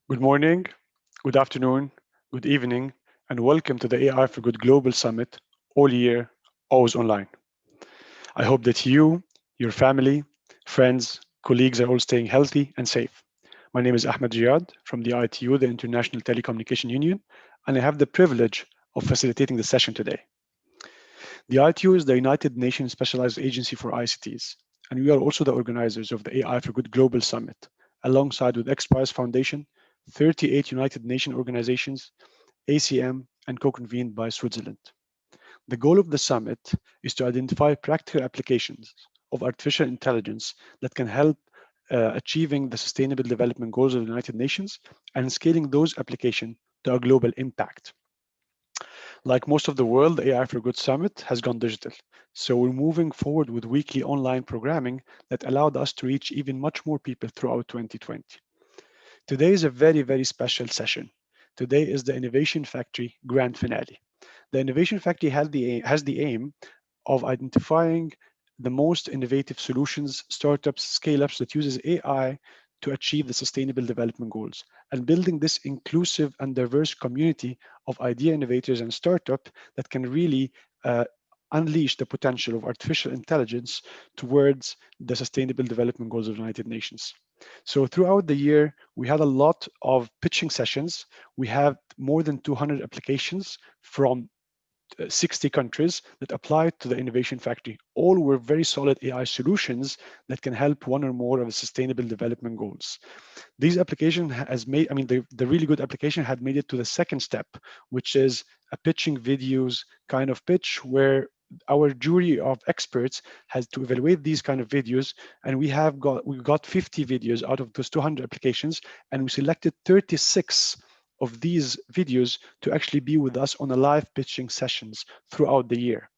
Good morning, good afternoon, good evening, and welcome to the AI for Good Global Summit, all year, always online. I hope that you, your family, friends, colleagues are all staying healthy and safe. My name is Ahmed Jiyad from the ITU, the International Telecommunication Union, and I have the privilege of facilitating the session today. The ITU is the United Nations Specialized Agency for ICTs, and we are also the organizers of the AI for Good Global Summit, alongside with XPRIZE Foundation, 38 United Nations organizations, ACM, and co-convened by Switzerland. The goal of the summit is to identify practical applications of artificial intelligence that can help achieving the Sustainable Development Goals of the United Nations and scaling those applications to a global impact. Like most of the world, the AI for Good Summit has gone digital. So we're moving forward with weekly online programming that allowed us to reach even much more people throughout 2020. Today is a very, very special session. Today is the Innovation Factory Grand Finale. The Innovation Factory has the aim of identifying the most innovative solutions, startups, scale-ups that uses AI to achieve the Sustainable Development Goals and building this inclusive and diverse community of idea innovators and startup that can really unleash the potential of artificial intelligence towards the Sustainable Development Goals of the United Nations. So throughout the year, we had a lot of pitching sessions. We have more than 200 applications from 60 countries that applied to the Innovation Factory. All were very solid AI solutions that can help one or more of the Sustainable Development Goals. These application has made, the really good application had made it to the second step, which is a pitching videos kind of pitch where our jury of experts has to evaluate these kind of videos, and we got 50 videos out of those 200 applications, and we selected 36 of these videos to actually be with us on a live pitching sessions throughout the year.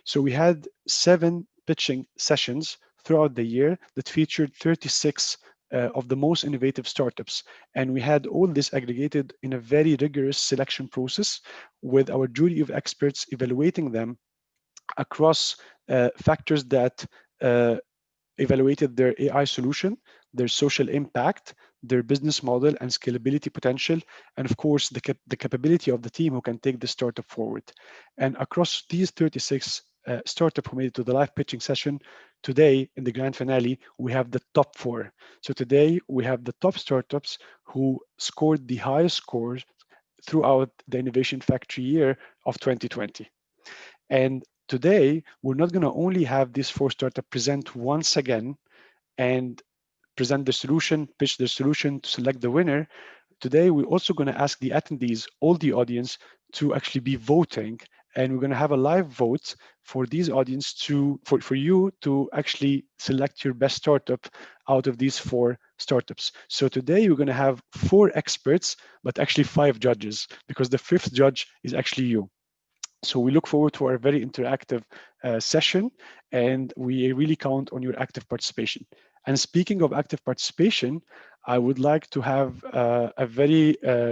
So we had 7 pitching sessions throughout the year that featured 36 of the most innovative startups. And we had all this aggregated in a very rigorous selection process with our jury of experts evaluating them across factors that evaluated their AI solution, their social impact, their business model and scalability potential, and of course, the capability of the team who can take the startup forward. And across these 36 startup who made it to the live pitching session, today in the grand finale, we have the top 4. So today we have the top startups who scored the highest scores throughout the Innovation Factory year of 2020. And today, we're not going to only have these 4 startups present once again and present the solution, pitch the solution to select the winner. Today, we're also going to ask the attendees, all the audience, to actually be voting. And we're going to have a live vote for these audience for you to actually select your best startup out of these 4 startups. So today we're going to have 4 experts, but actually 5 judges, because the 5th judge is actually you. So we look forward to our very interactive session, and we really count on your active participation. And speaking of active participation, I would like to have a very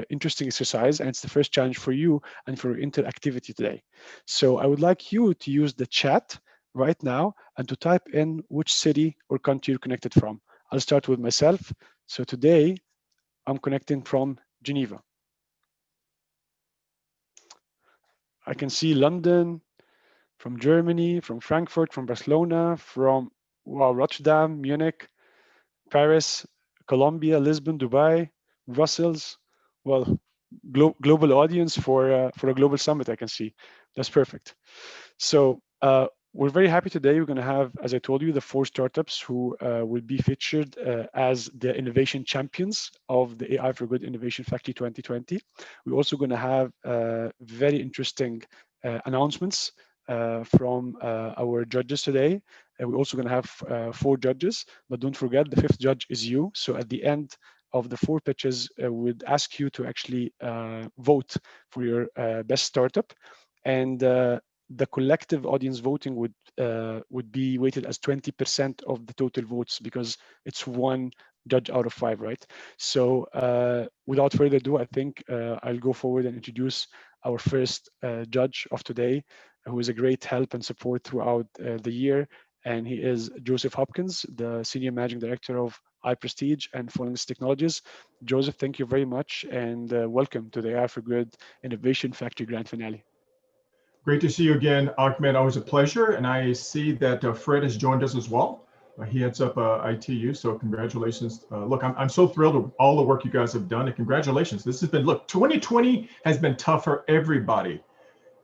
interesting exercise, and it's the first challenge for you and for interactivity today. So I would like you to use the chat right now and to type in which city or country you're connected from. I'll start with myself. So today, I'm connecting from Geneva. I can see London, from Germany, from Frankfurt, from Barcelona, from Rotterdam, Munich, Paris, Colombia, Lisbon, Dubai, Brussels. Well, global audience for a global summit, I can see. That's perfect. So we're very happy today. We're going to have, as I told you, the 4 startups who will be featured as the innovation champions of the AI for Good Innovation Factory 2020. We're also going to have very interesting announcements from our judges today. We're also going to have 4 judges, but don't forget the 5th judge is you. So at the end of the 4 pitches, we'd ask you to actually vote for your best startup. And the collective audience voting would be weighted as 20% of the total votes, because it's 1 judge out of 5, right? So without further ado, I think I'll go forward and introduce our first judge of today, who is a great help and support throughout the year. And he is Joseph Hopkins, the Senior Managing Director of iPrestige, and Phoenix Technologies. Joseph, thank you very much, and welcome to the AI for Good Innovation Factory Grand Finale. Great to see you again, Ahmed. Always a pleasure. And I see that Fred has joined us as well. He heads up ITU, so congratulations. Look, I'm so thrilled with all the work you guys have done, and congratulations. This has been, look, 2020 has been tough for everybody.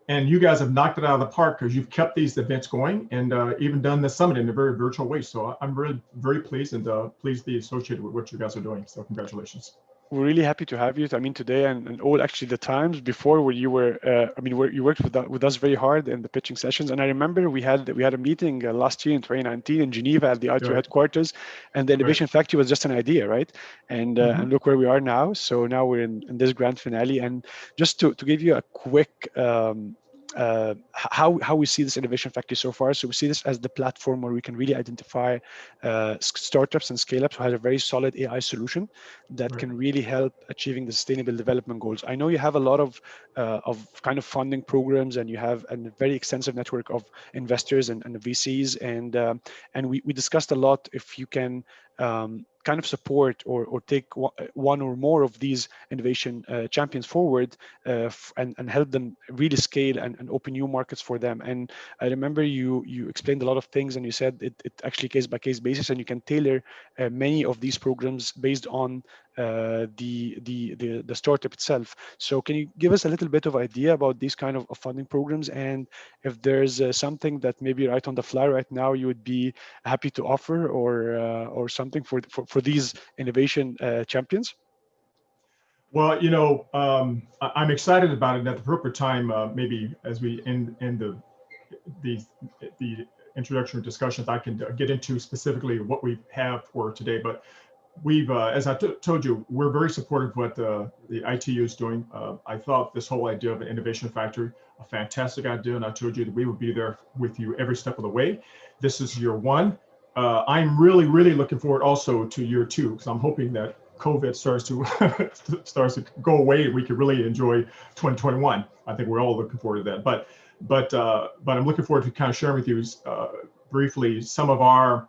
And you guys have knocked it out of the park because you've kept these events going and even done the summit in a very virtual way. So I'm really very pleased and pleased to be associated with what you guys are doing. So congratulations. We're really happy to have you. I mean, today and all actually the times before where you were, you worked with us very hard in the pitching sessions. And I remember we had a meeting last year in 2019 in Geneva at the ITU headquarters, and the Innovation Factory was just an idea, right? And and look where we are now. So now we're in this grand finale. And just to give you a quick how we see this innovation factory so far. So we see this as the platform where we can really identify startups and scale-ups who have a very solid AI solution that can really help achieving the sustainable development goals. I know you have a lot of kind of funding programs, and you have a very extensive network of investors and VCs, and we discussed a lot if you can kind of support or take one or more of these innovation champions forward and help them really scale and open new markets for them. And I remember you explained a lot of things, and you said it actually case by case basis, and you can tailor many of these programs based on the startup itself. So can you give us a little bit of idea about these kind of funding programs, and if there's something that maybe right on the fly right now you would be happy to offer, or something for these innovation champions? Well, I'm excited about it. At the appropriate time, maybe as we end the introductory discussions, I can get into specifically what we have for today. But we've, as I told you, we're very supportive of what the ITU is doing. I thought this whole idea of an innovation factory, a fantastic idea, and I told you that we would be there with you every step of the way. This is year one. I'm really, really looking forward also to year two, because I'm hoping that COVID starts to go away and we can really enjoy 2021. I think we're all looking forward to that. But I'm looking forward to kind of sharing with you briefly some of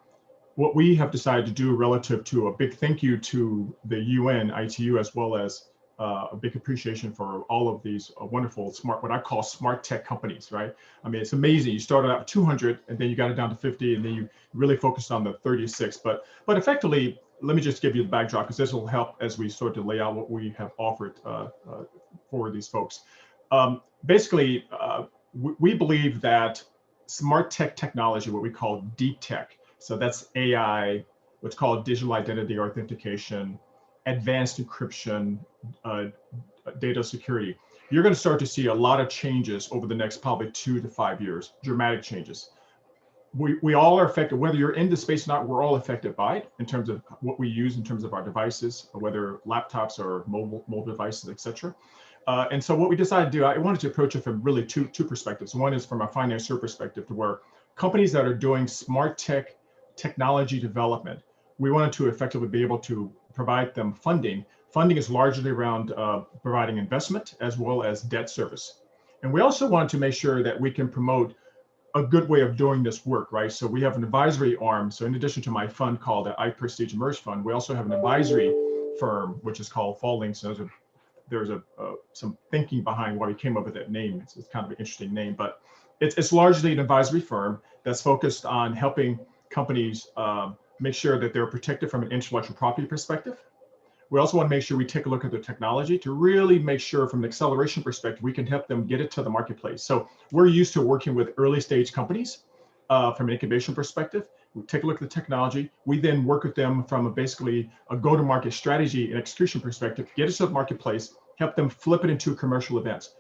what we have decided to do relative to a big thank you to the UN, ITU, as well as a big appreciation for all of these wonderful what I call smart tech companies, right? I mean, it's amazing. You started out with 200 and then you got it down to 50, and then you really focused on the 36. But effectively, let me just give you the backdrop, because this will help as we start to lay out what we have offered for these folks. Basically, we believe that smart tech technology, what we call deep tech, so that's AI, what's called digital identity authentication, advanced encryption, data security. You're going to start to see a lot of changes over the next probably 2 to 5 years, dramatic changes. We all are affected, whether you're in the space or not, we're all affected by it in terms of what we use in terms of our devices, whether laptops or mobile devices, et cetera. And so what we decided to do, I wanted to approach it from really two perspectives. One is from a financier perspective, to where companies that are doing smart technology development, we wanted to effectively be able to provide them funding. Funding is largely around providing investment as well as debt service. And we also wanted to make sure that we can promote a good way of doing this work, right? So we have an advisory arm. So in addition to my fund called the iPrestige Emerge Fund, we also have an advisory firm, which is called Falling. So there's some thinking behind why we came up with that name. It's kind of an interesting name, but it's largely an advisory firm that's focused on helping companies make sure that they're protected from an intellectual property perspective. We also want to make sure we take a look at the technology to really make sure from an acceleration perspective, we can help them get it to the marketplace. So we're used to working with early stage companies from an incubation perspective. We take a look at the technology. We then work with them from basically a go-to-market strategy and execution perspective, get it to the marketplace, help them flip it into commercial events.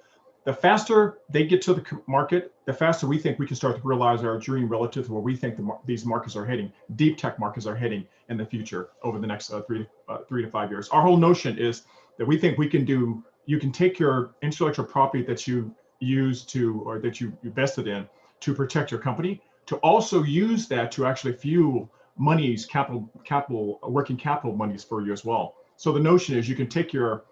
The faster they get to the market, the faster we think we can start to realize our dream relative to where we think these markets are heading, deep tech markets are heading in the future over the next 3 to 5 years. Our whole notion is that we think you can take your intellectual property that you use to, or that you invested in to protect your company, to also use that to actually fuel monies, working capital monies for you as well. So the notion is you can take your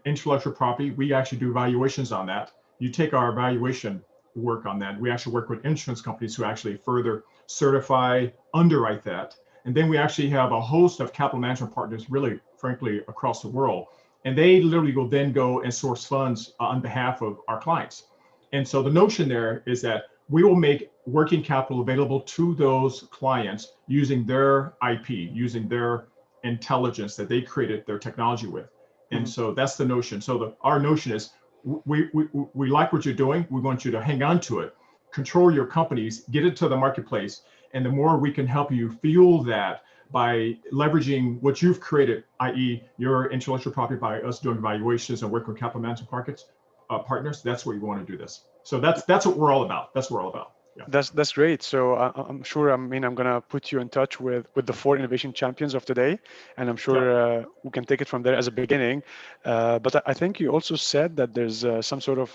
intellectual property. We actually do valuations on that. You take our valuation work on that. We actually work with insurance companies who actually further certify, underwrite that. And then we actually have a host of capital management partners, really, frankly, across the world. And they literally will then go and source funds on behalf of our clients. And so the notion there is that we will make working capital available to those clients using their IP, using their intelligence that they created their technology with. And so that's the notion. So our notion is we like what you're doing. We want you to hang on to it, control your companies, get it to the marketplace. And the more we can help you fuel that by leveraging what you've created, i.e. your intellectual property, by us doing evaluations and working with capital management partners, that's where we want to do this. So that's what we're all about. That's what we're all about. Yeah. That's great. So I'm sure, I'm gonna put you in touch with the 4 innovation champions of today, and I'm sure we can take it from there as a beginning. But I think you also said that there's some sort of,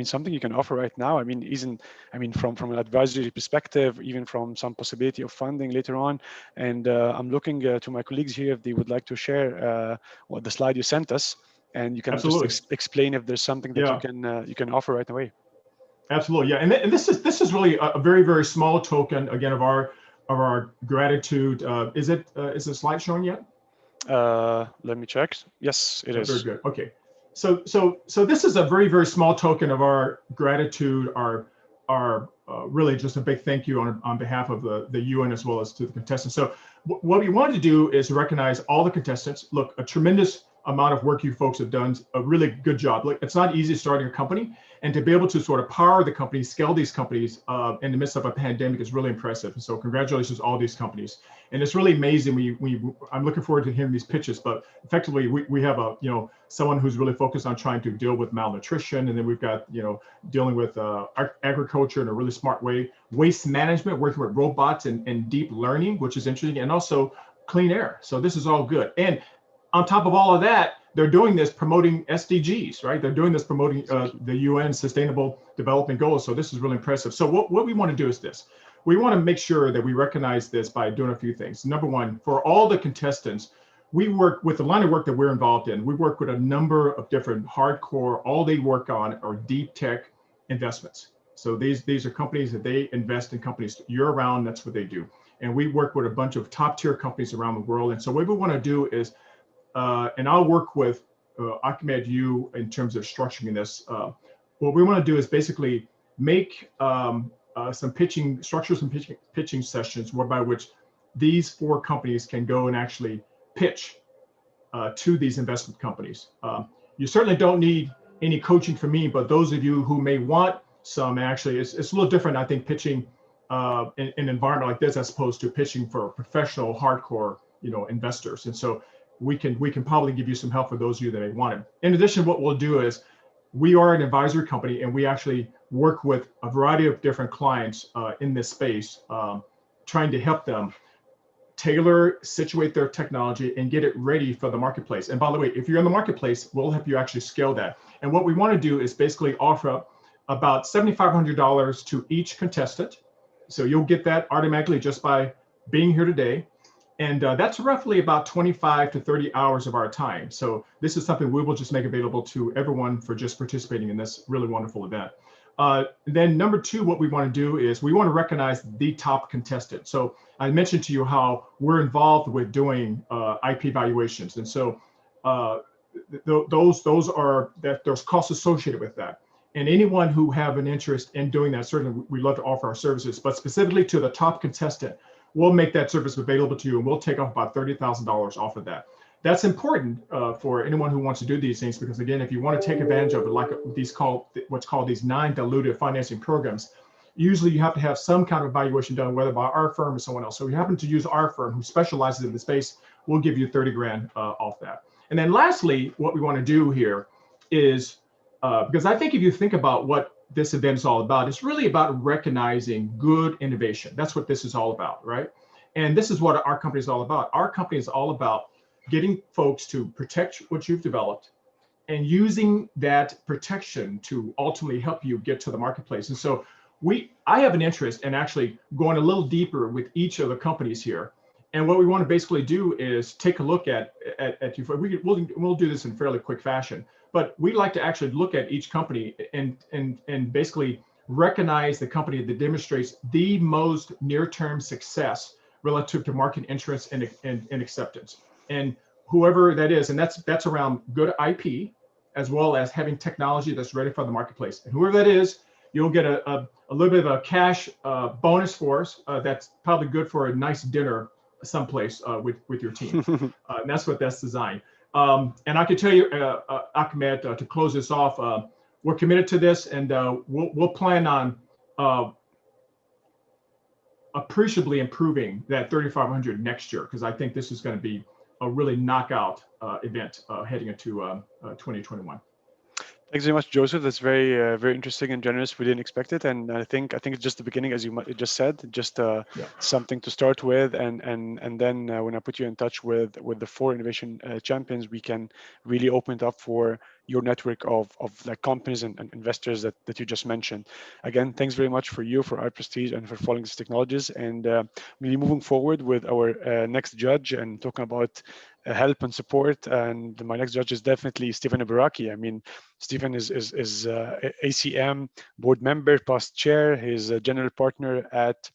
something you can offer right now. From an advisory perspective, even from some possibility of funding later on. And I'm looking to my colleagues here if they would like to share what the slide you sent us, and you can just explain if there's something that you can offer right away. Absolutely, yeah, and this is really a very, very small token again of our gratitude. Is the slide showing yet? Let me check. Yes, it is. Very good. Okay, so this is a very, very small token of our gratitude. Our really just a big thank you on behalf of the UN as well as to the contestants. So what we wanted to do is recognize all the contestants. Look, a tremendous amount of work you folks have done, a really good job. Like, it's not easy starting a company, and to be able to sort of power the company, scale these companies in the midst of a pandemic is really impressive. And so congratulations to all these companies. And it's really amazing. I'm looking forward to hearing these pitches, but effectively we have someone who's really focused on trying to deal with malnutrition. And then we've got, dealing with agriculture in a really smart way, waste management, working with robots and deep learning, which is interesting, and also clean air. So this is all good. And on top of all of that, they're doing this promoting SDGs, right? They're doing this promoting the UN Sustainable Development Goals. So this is really impressive. So what we want to do is this. We want to make sure that we recognize this by doing a few things. Number one, for all the contestants, we work with the line of work that we're involved in. We work with a number of different hardcore, all they work on are deep tech investments. So these are companies that they invest in companies year round. That's what they do. And we work with a bunch of top tier companies around the world. And so what we want to do is, and I'll work with Ahmed, you in terms of structuring this. What we want to do is basically make some pitching sessions whereby which these 4 companies can go and actually pitch to these investment companies. You certainly don't need any coaching from me, but those of you who may want some, actually, it's a little different, I think, pitching in an environment like this as opposed to pitching for professional, hardcore, investors. And so we can probably give you some help for those of you that may want it. In addition, what we'll do is we are an advisory company, and we actually work with a variety of different clients in this space, trying to help them tailor, situate their technology and get it ready for the marketplace. And by the way, if you're in the marketplace, we'll help you actually scale that. And what we want to do is basically offer up about $7,500 to each contestant. So you'll get that automatically just by being here today. And that's roughly about 25 to 30 hours of our time. So this is something we will just make available to everyone for just participating in this really wonderful event. Then number 2, what we want to do is we want to recognize the top contestant. So I mentioned to you how we're involved with doing IP evaluations. And so there's costs associated with that. And anyone who have an interest in doing that, certainly we love to offer our services, but specifically to the top contestant, we'll make that service available to you, and we'll take off about $30,000 off of that. That's important for anyone who wants to do these things, because again, if you want to take advantage of it, like what's called these non-dilutive financing programs, usually you have to have some kind of evaluation done, whether by our firm or someone else. So if you happen to use our firm who specializes in the space, we'll give you 30 grand off that. And then lastly, what we want to do here is, because I think if you think about what this event is all about, it's really about recognizing good innovation. That's what this is all about, right? And this is what our company is all about. Our company is all about getting folks to protect what you've developed and using that protection to ultimately help you get to the marketplace. And so I have an interest in actually going a little deeper with each of the companies here. And what we want to basically do is take a look at you. We'll do this in fairly quick fashion, but we like to actually look at each company and basically recognize the company that demonstrates the most near-term success relative to market interest and acceptance. And whoever that is, and that's around good IP, as well as having technology that's ready for the marketplace. And whoever that is, you'll get a little bit of a cash bonus for us. That's probably good for a nice dinner someplace with your team. And that's what that's designed. And I can tell you, Ahmed, to close this off, we're committed to this, and we'll plan on appreciably improving that 3,500 next year, because I think this is going to be a really knockout event heading into 2021. Thanks very much, Joseph. That's very interesting and generous. We didn't expect it, and I think it's just the beginning, as you just said, just something to start with, and then when I put you in touch with the 4 innovation champions, we can really open it up for your network of like companies and investors that you just mentioned. Again, thanks very much for iPrestige and for following these technologies, and really moving forward with our next judge and talking about help and support. And my next judge is definitely Stephen Ibaraki. I mean, Stephen is ACM board member, past chair. He's a general partner at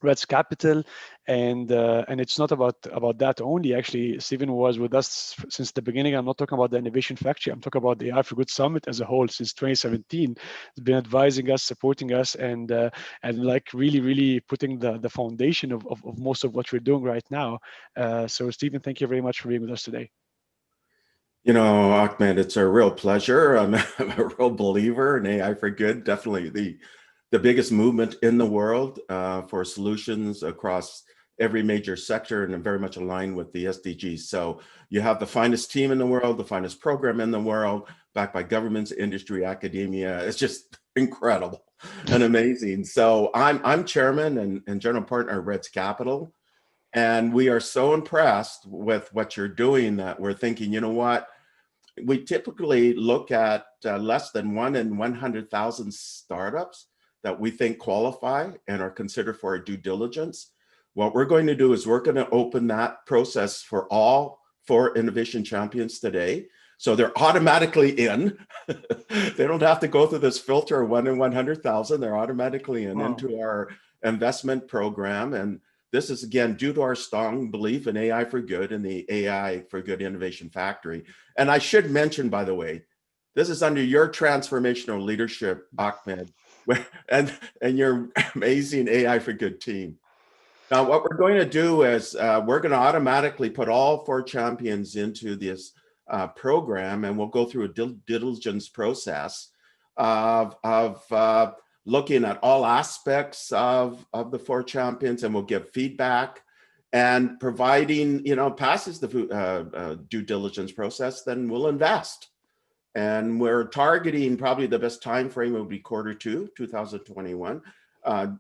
Reds Capital, and it's not about that only. Actually, Stephen was with us since the beginning. I'm not talking about the Innovation Factory. I'm talking about the AI for Good Summit as a whole since 2017. He's been advising us, supporting us, and like really putting the foundation of most of what we're doing right now. So, Stephen, thank you very much for being with us today. You know, Ahmed, it's a real pleasure. I'm a real believer in AI for Good. Definitely the biggest movement in the world for solutions across every major sector, and very much aligned with the SDGs. So you have the finest team in the world, the finest program in the world, backed by governments, industry, academia. It's just incredible and amazing. So I'm chairman and general partner at Reds Capital. And we are so impressed with what you're doing that we're thinking, you know what? We typically look at less than 1 in 100,000 startups that we think qualify and are considered for a due diligence. What we're going to do is we're going to open that process for all 4 innovation champions today. So they're automatically in. They don't have to go through this filter of 1 in 100,000. They're automatically into our investment program. And this is, again, due to our strong belief in AI for Good and the AI for Good Innovation Factory. And I should mention, by the way, this is under your transformational leadership, Ahmed, and your amazing AI for Good team. Now, what we're going to do is we're going to automatically put all 4 champions into this program, and we'll go through a due diligence process of looking at all aspects of the 4 champions, and we'll give feedback, and providing, passes the due diligence process, then we'll invest. And we're targeting probably the best time frame will be Q2 2021,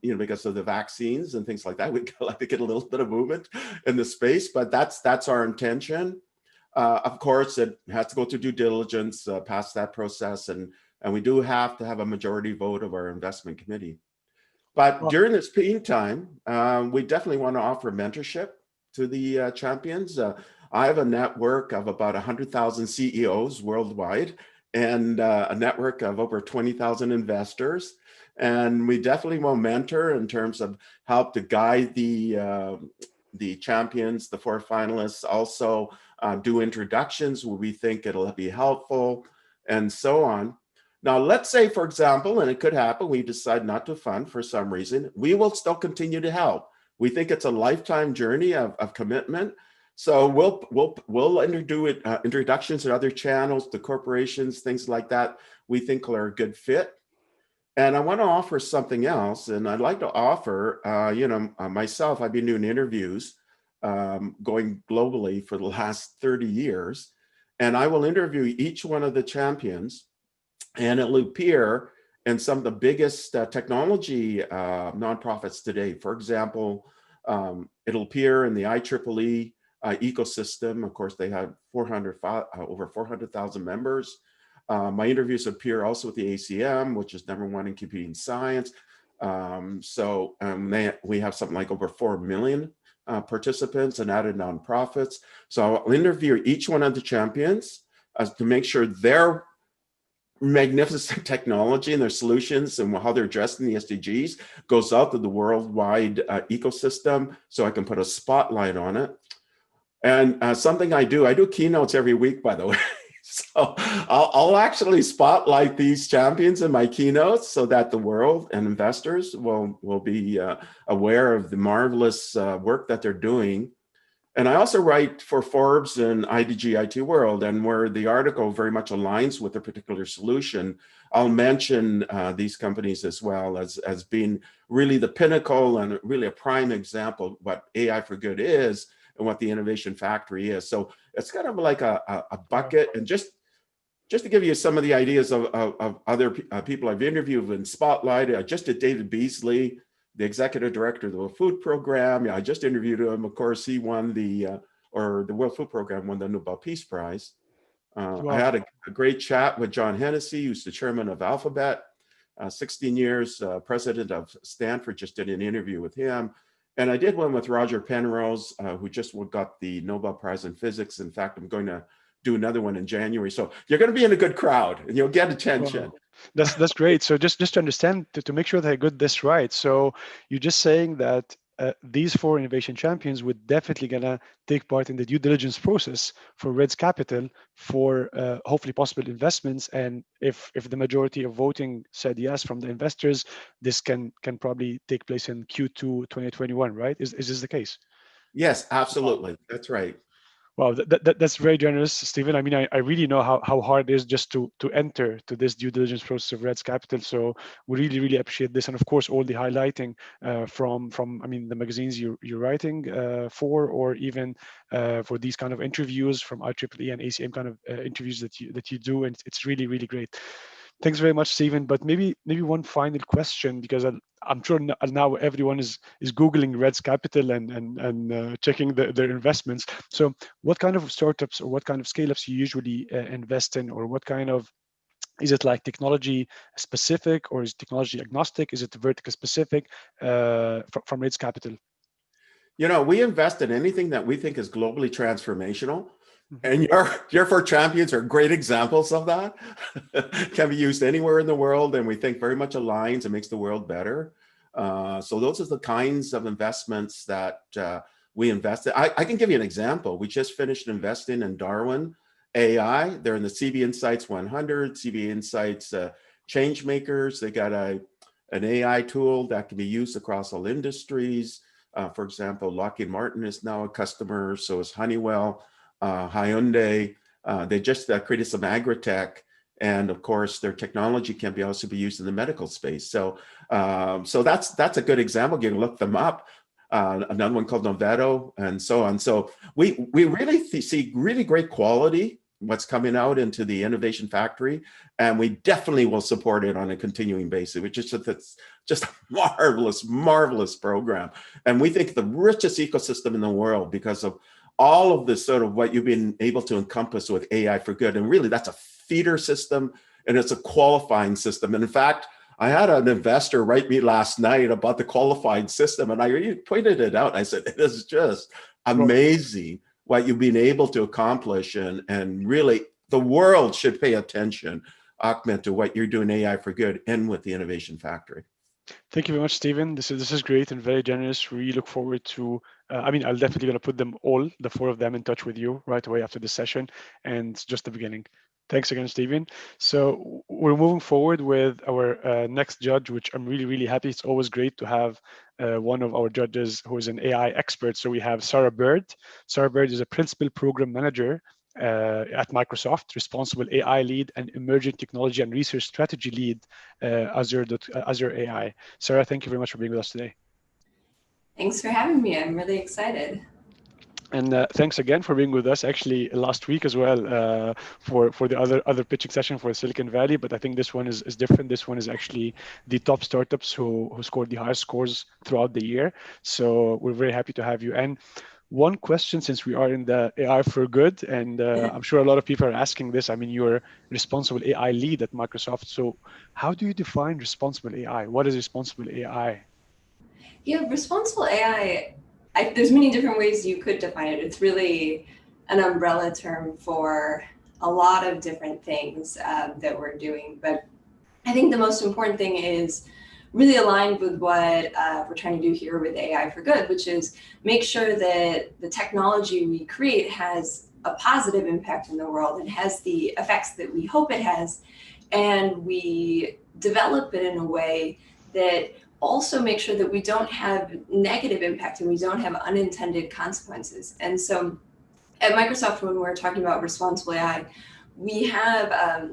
because of the vaccines and things like that. We'd like to get a little bit of movement in the space, but that's our intention. Of course, it has to go through due diligence, pass that process, and we do have to have a majority vote of our investment committee. But during this meantime, we definitely want to offer mentorship to the champions. I have a network of about 100,000 CEOs worldwide, and a network of over 20,000 investors. And we definitely will mentor in terms of help to guide the champions, the 4 finalists, also do introductions where we think it'll be helpful, and so on. Now, let's say, for example, and it could happen, we decide not to fund for some reason, we will still continue to help. We think it's a lifetime journey of commitment. So we'll do introductions to other channels, to corporations, things like that we think are a good fit. And I want to offer something else, and I'd like to offer, myself, I've been doing interviews going globally for the last 30 years, and I will interview each one of the champions, and it'll appear in some of the biggest technology nonprofits today. For example, it'll appear in the IEEE ecosystem. Of course, they have over 400,000 members. My interviews appear also with the ACM, which is #1 in computing science. We have something like over 4 million participants and added nonprofits. So I'll interview each one of the champions to make sure their magnificent technology and their solutions and how they're addressing the SDGs goes out to the worldwide ecosystem, so I can put a spotlight on it. And something I do keynotes every week, by the way. So I'll actually spotlight these champions in my keynotes so that the world and investors will be aware of the marvelous work that they're doing. And I also write for Forbes and IDG IT World, and where the article very much aligns with a particular solution, I'll mention these companies as well as being really the pinnacle and really a prime example of what AI for Good is and what the Innovation Factory is. So it's kind of like a bucket. And just to give you some of the ideas of other people I've interviewed and spotlighted, I just did David Beasley, the executive director of the World Food Program. Yeah, I just interviewed him. Of course, he won the World Food Program won the Nobel Peace Prize. Wow. I had a great chat with John Hennessy, who's the chairman of Alphabet, 16 years, president of Stanford, just did an interview with him. And I did one with Roger Penrose, who just got the Nobel Prize in Physics. In fact, I'm going to do another one in January. So you're going to be in a good crowd and you'll get attention. Wow. That's great. So just to understand, to make sure that I got this right. So you're just saying that these 4 innovation champions would definitely gonna take part in the due diligence process for Red's Capital for hopefully possible investments. And if the majority of voting said yes from the investors, this can probably take place in Q2 2021, right? Is this the case? Yes, absolutely. That's right. Wow, that's very generous, Stephen. I mean, I really know how hard it is just to enter to this due diligence process of Red's Capital. So we really appreciate this, and of course, all the highlighting from I mean the magazines you're writing for, or even for these kind of interviews from IEEE and ACM kind of interviews that you do, and it's really great. Thanks very much, Stephen. But maybe one final question, because I'm sure now everyone is Googling Red's Capital and checking their investments. So what kind of startups or what kind of scale-ups you usually invest in, or what kind of, is it like technology specific, or is it technology agnostic? Is it vertical specific from Red's Capital? You know, we invest in anything that we think is globally transformational. And your 4 champions are great examples of that. Can be used anywhere in the world, and we think very much aligns and makes the world better. So those are the kinds of investments that we invest in. I can give you an example. We just finished investing in Darwin AI. They're in the CB Insights 100, CB Insights Change Makers. They got an AI tool that can be used across all industries. For example, Lockheed Martin is now a customer, so is Honeywell. Hyundai, they just created some agri-tech, and of course their technology can also be used in the medical space. So so that's a good example. You can look them up. Another one called Noveto, and so on. So we really see really great quality what's coming out into the Innovation Factory, and we definitely will support it on a continuing basis, which is just a marvelous program. And we think the richest ecosystem in the world because of all of this sort of what you've been able to encompass with AI for Good. And really that's a feeder system, and it's a qualifying system. And in fact, I had an investor write me last night about the qualifying system, and I really pointed it out. I said, it is just amazing what you've been able to accomplish. And really the world should pay attention, Ahmed, to what you're doing AI for Good and with the Innovation Factory. Thank you very much, Stephen. This is great and very generous. We look forward to, I mean, I'll definitely gonna put them all, the 4 of them, in touch with you right away after this session. And it's just the beginning. Thanks again, Stephen. So we're moving forward with our next judge, which I'm really happy. It's always great to have one of our judges who is an AI expert. So we have Sarah Bird. Sarah Bird is a principal program manager at Microsoft, responsible AI lead and emerging technology and research strategy lead, Azure AI. Sarah, thank you very much for being with us today. Thanks for having me. I'm really excited. And thanks again for being with us actually last week as well for the other pitching session for Silicon Valley. But I think this one is different. This one is actually the top startups who scored the highest scores throughout the year. So we're very happy to have you. And one question, since we are in the AI for Good, and I'm sure a lot of people are asking this. I mean, you're responsible AI lead at Microsoft. So how do you define responsible AI? What is responsible AI? Yeah, responsible AI, there's many different ways you could define it. It's really an umbrella term for a lot of different things that we're doing. But I think the most important thing is really aligned with what we're trying to do here with AI for Good, which is make sure that the technology we create has a positive impact in the world and has the effects that we hope it has. And we develop it in a way that also makes sure that we don't have negative impact and we don't have unintended consequences. And so at Microsoft, when we're talking about responsible AI, we have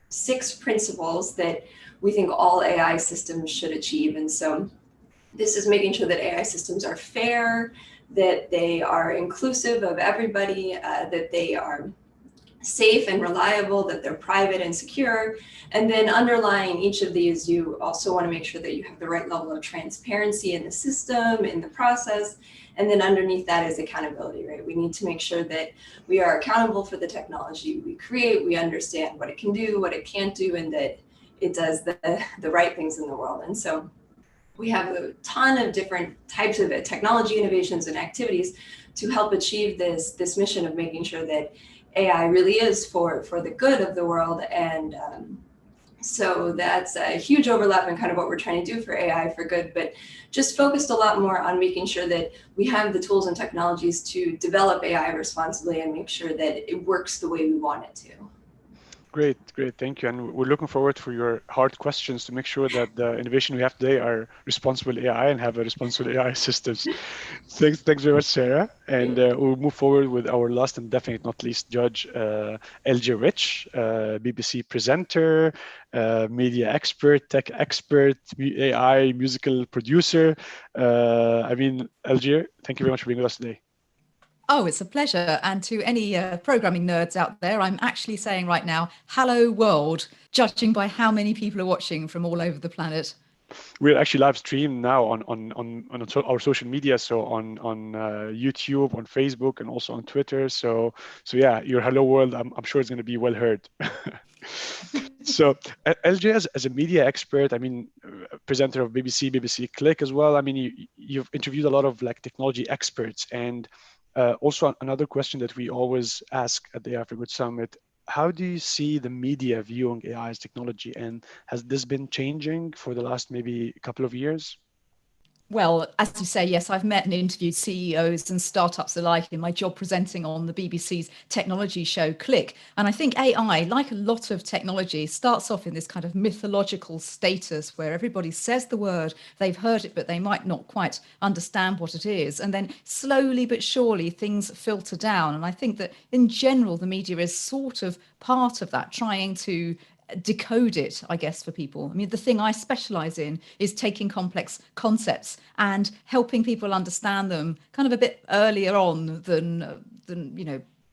6 principles that we think all AI systems should achieve. And so this is making sure that AI systems are fair, that they are inclusive of everybody, that they are safe and reliable, that they're private and secure. And then underlying each of these, you also want to make sure that you have the right level of transparency in the system, in the process. And then underneath that is accountability, right? We need to make sure that we are accountable for the technology we create, we understand what it can do, what it can't do, and that it does the right things in the world. And so we have a ton of different types of technology innovations and activities to help achieve this mission of making sure that AI really is for the good of the world. And so that's a huge overlap in kind of what we're trying to do for AI for Good, but just focused a lot more on making sure that we have the tools and technologies to develop AI responsibly and make sure that it works the way we want it to. Great, thank you. And we're looking forward for your hard questions to make sure that the innovation we have today are responsible AI and have a responsible AI systems. Thanks very much, Sarah. And we'll move forward with our last and definitely not least judge, LJ Rich, BBC presenter, media expert, tech expert, AI musical producer. LJ, thank you very much for being with us today. Oh, it's a pleasure. And to any programming nerds out there, I'm actually saying right now, hello world, judging by how many people are watching from all over the planet. We're actually live streamed now on our social media, so on YouTube, on Facebook, and also on Twitter. So yeah, your hello world, I'm sure it's going to be well heard. So LJ, as a media expert, presenter of BBC Click as well. You've interviewed a lot of technology experts, and also another question that we always ask at the AI for Good Summit: how do you see the media viewing AI as technology, and has this been changing for the last maybe couple of years? Well, as you say, yes, I've met and interviewed CEOs and startups alike in my job presenting on the BBC's technology show Click. And I think AI, like a lot of technology, starts off in this kind of mythological status where everybody says the word, they've heard it, but they might not quite understand what it is. And then slowly but surely things filter down. And I think that in general, the media is sort of part of that, trying to decode it, I guess, for people. The thing I specialize in is taking complex concepts and helping people understand them kind of a bit earlier on than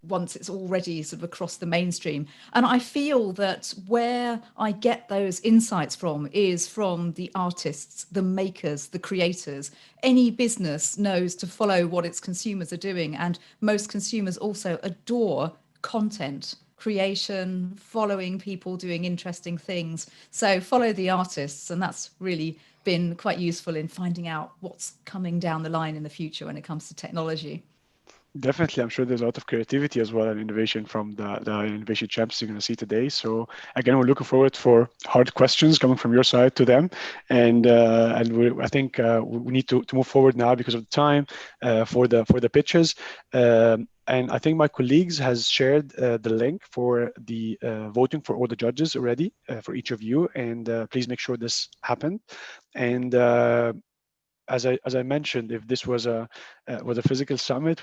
once it's already sort of across the mainstream. And I feel that where I get those insights from is from the artists, the makers, the creators. Any business knows to follow what its consumers are doing, and most consumers also adore content creation, following people doing interesting things. So follow the artists, and that's really been quite useful in finding out what's coming down the line in the future when it comes to technology. Definitely, I'm sure there's a lot of creativity as well and innovation from the innovation champs you're going to see today. So again, we're looking forward for hard questions coming from your side to them, and I think we need to move forward now because of the time for the pitches. And I think my colleagues has shared the link for the voting for all the judges already for each of you, and please make sure this happened. And as I mentioned, if this was a physical summit,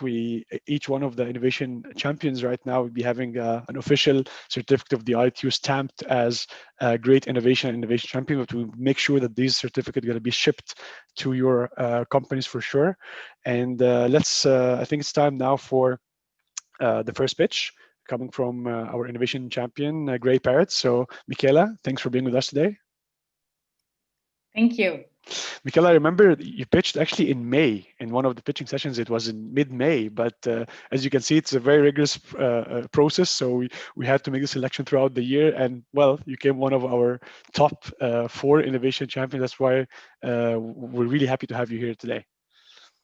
each one of the innovation champions right now would be having an official certificate of the ITU stamped as a great innovation champion. But we make sure that these certificates are going to be shipped to your companies for sure. And I think it's time now for the first pitch coming from our innovation champion, Gray Parrot. So Michaela, thanks for being with us today. Thank you. Michaela, I remember you pitched actually in May in one of the pitching sessions. It was in mid-May, but as you can see, it's a very rigorous process. So we had to make the selection throughout the year, and well, you came one of our top 4 innovation champions. That's why we're really happy to have you here today.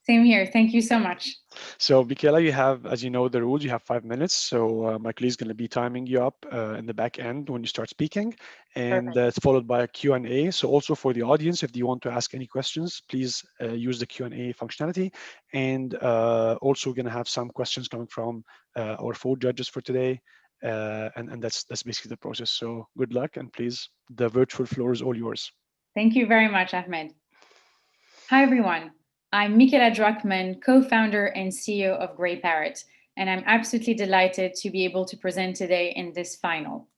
Same here. Thank you so much. So, Michaela, you have, as you know, the rules. You have 5 minutes. So, Michaela is going to be timing you up in the back end when you start speaking, and Perfect. it's followed by a Q&A. So, also for the audience, if you want to ask any questions, please use the Q&A functionality. And also, we're going to have some questions coming from our 4 judges for today. And that's basically the process. So, good luck, and please, the virtual floor is all yours. Thank you very much, Ahmed. Hi, everyone. I'm Michaela Druckmann, co-founder and CEO of Grey Parrot, and I'm absolutely delighted to be able to present today in this final.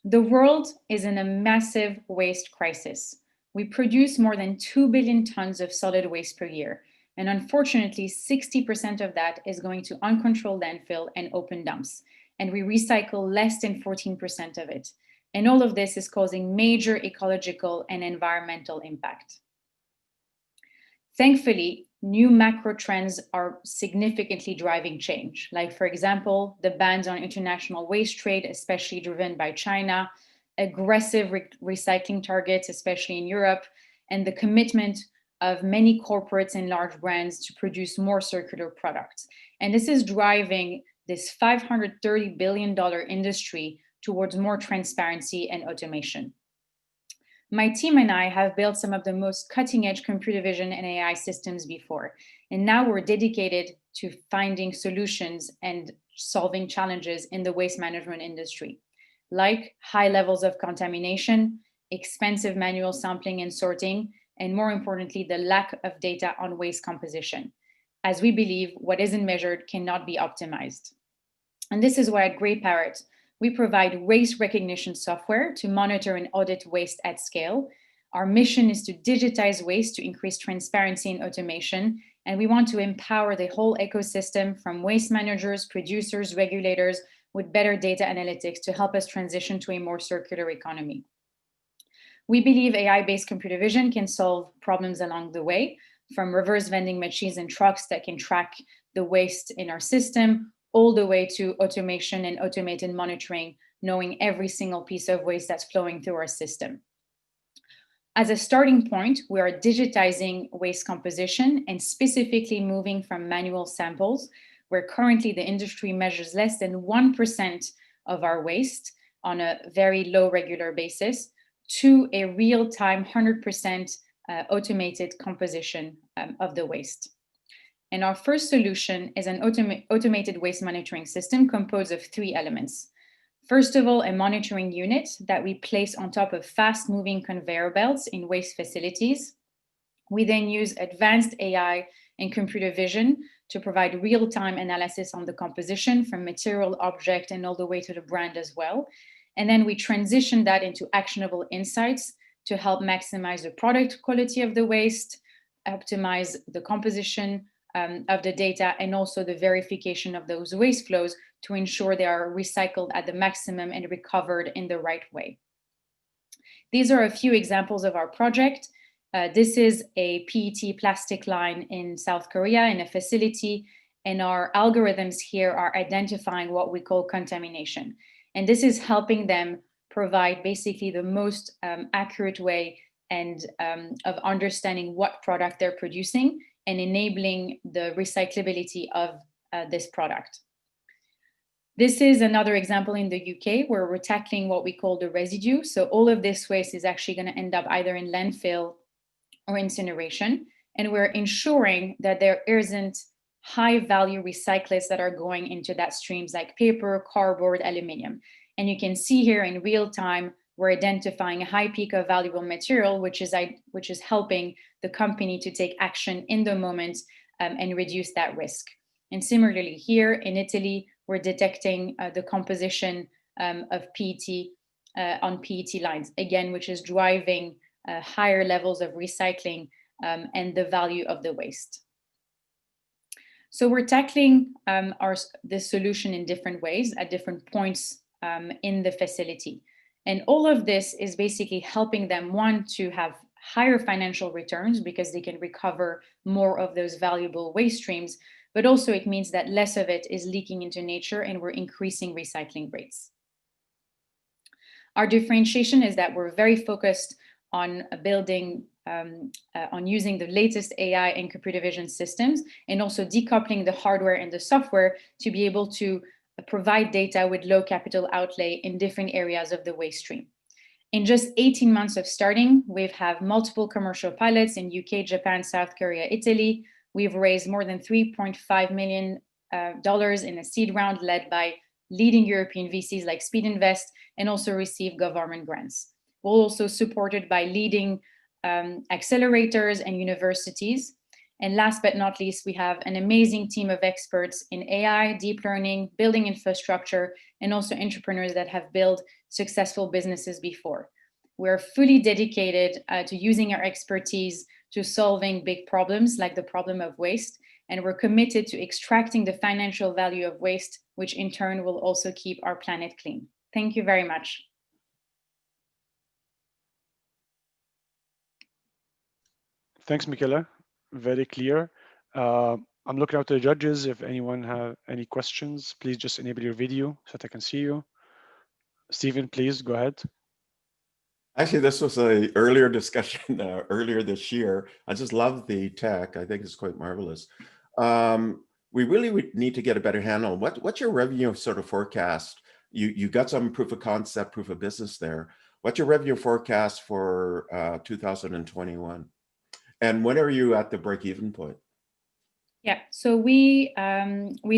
The world is in a massive waste crisis. We produce more than 2 billion tons of solid waste per year, and unfortunately, 60% of that is going to uncontrolled landfill and open dumps, and we recycle less than 14% of it. And all of this is causing major ecological and environmental impact. Thankfully, new macro trends are significantly driving change. Like, for example, the bans on international waste trade, especially driven by China, aggressive recycling targets, especially in Europe, and the commitment of many corporates and large brands to produce more circular products. And this is driving this $530 billion industry towards more transparency and automation. My team and I have built some of the most cutting-edge computer vision and AI systems before, and now we're dedicated to finding solutions and solving challenges in the waste management industry, like high levels of contamination, expensive manual sampling and sorting, and more importantly, the lack of data on waste composition, as we believe what isn't measured cannot be optimized. And this is why at Grey Parrot, we provide waste recognition software to monitor and audit waste at scale. Our mission is to digitize waste to increase transparency and automation, and we want to empower the whole ecosystem from waste managers, producers, regulators with better data analytics to help us transition to a more circular economy. We believe AI-based computer vision can solve problems along the way, from reverse vending machines and trucks that can track the waste in our system, all the way to automation and automated monitoring, knowing every single piece of waste that's flowing through our system. As a starting point, we are digitizing waste composition and specifically moving from manual samples, where currently the industry measures less than 1% of our waste on a very low regular basis, to a real-time 100% automated composition of the waste. And our first solution is an automated waste monitoring system composed of 3 elements. First of all, a monitoring unit that we place on top of fast-moving conveyor belts in waste facilities. We then use advanced AI and computer vision to provide real-time analysis on the composition from material, object, and all the way to the brand as well. And then we transition that into actionable insights to help maximize the product quality of the waste, optimize the composition of the data, and also the verification of those waste flows to ensure they are recycled at the maximum and recovered in the right way. These are a few examples of our project. This is a PET plastic line in South Korea in a facility, and our algorithms here are identifying what we call contamination. And this is helping them provide basically the most accurate way and of understanding what product they're producing and enabling the recyclability of this product. This is another example in the UK where we're tackling what we call the residue. So all of this waste is actually going to end up either in landfill or incineration. And we're ensuring that there isn't high value recyclates that are going into that streams like paper, cardboard, aluminum. And you can see here in real time, we're identifying a high peak of valuable material, which is helping the company to take action in the moment and reduce that risk. And similarly here in Italy, we're detecting the composition of PET on PET lines, again, which is driving higher levels of recycling and the value of the waste. So we're tackling this solution in different ways at different points in the facility. And all of this is basically helping them, one, to have higher financial returns because they can recover more of those valuable waste streams, but also it means that less of it is leaking into nature and we're increasing recycling rates. Our differentiation is that we're very focused on building on using the latest AI and computer vision systems, and also decoupling the hardware and the software to be able to provide data with low capital outlay in different areas of the waste stream. In just 18 months of starting, we've had multiple commercial pilots in UK, Japan, South Korea, Italy. We've raised more than $3.5 million in a seed round led by leading European VCs like Speed Invest, and also received government grants. We're also supported by leading accelerators and universities. And last but not least, we have an amazing team of experts in AI, deep learning, building infrastructure, and also entrepreneurs that have built successful businesses before. We're fully dedicated to using our expertise to solving big problems like the problem of waste. And we're committed to extracting the financial value of waste, which in turn will also keep our planet clean. Thank you very much. Thanks, Michaela. Very clear. I'm looking out to the judges. If anyone have any questions, please just enable your video so that I can see you. Stephen, please go ahead. Actually, this was an earlier discussion earlier this year. I just love the tech. I think it's quite marvelous. We really would need to get a better handle. What's your revenue sort of forecast? You got some proof of concept, proof of business there. What's your revenue forecast for 2021? And when are you at the break-even point? Yeah, so we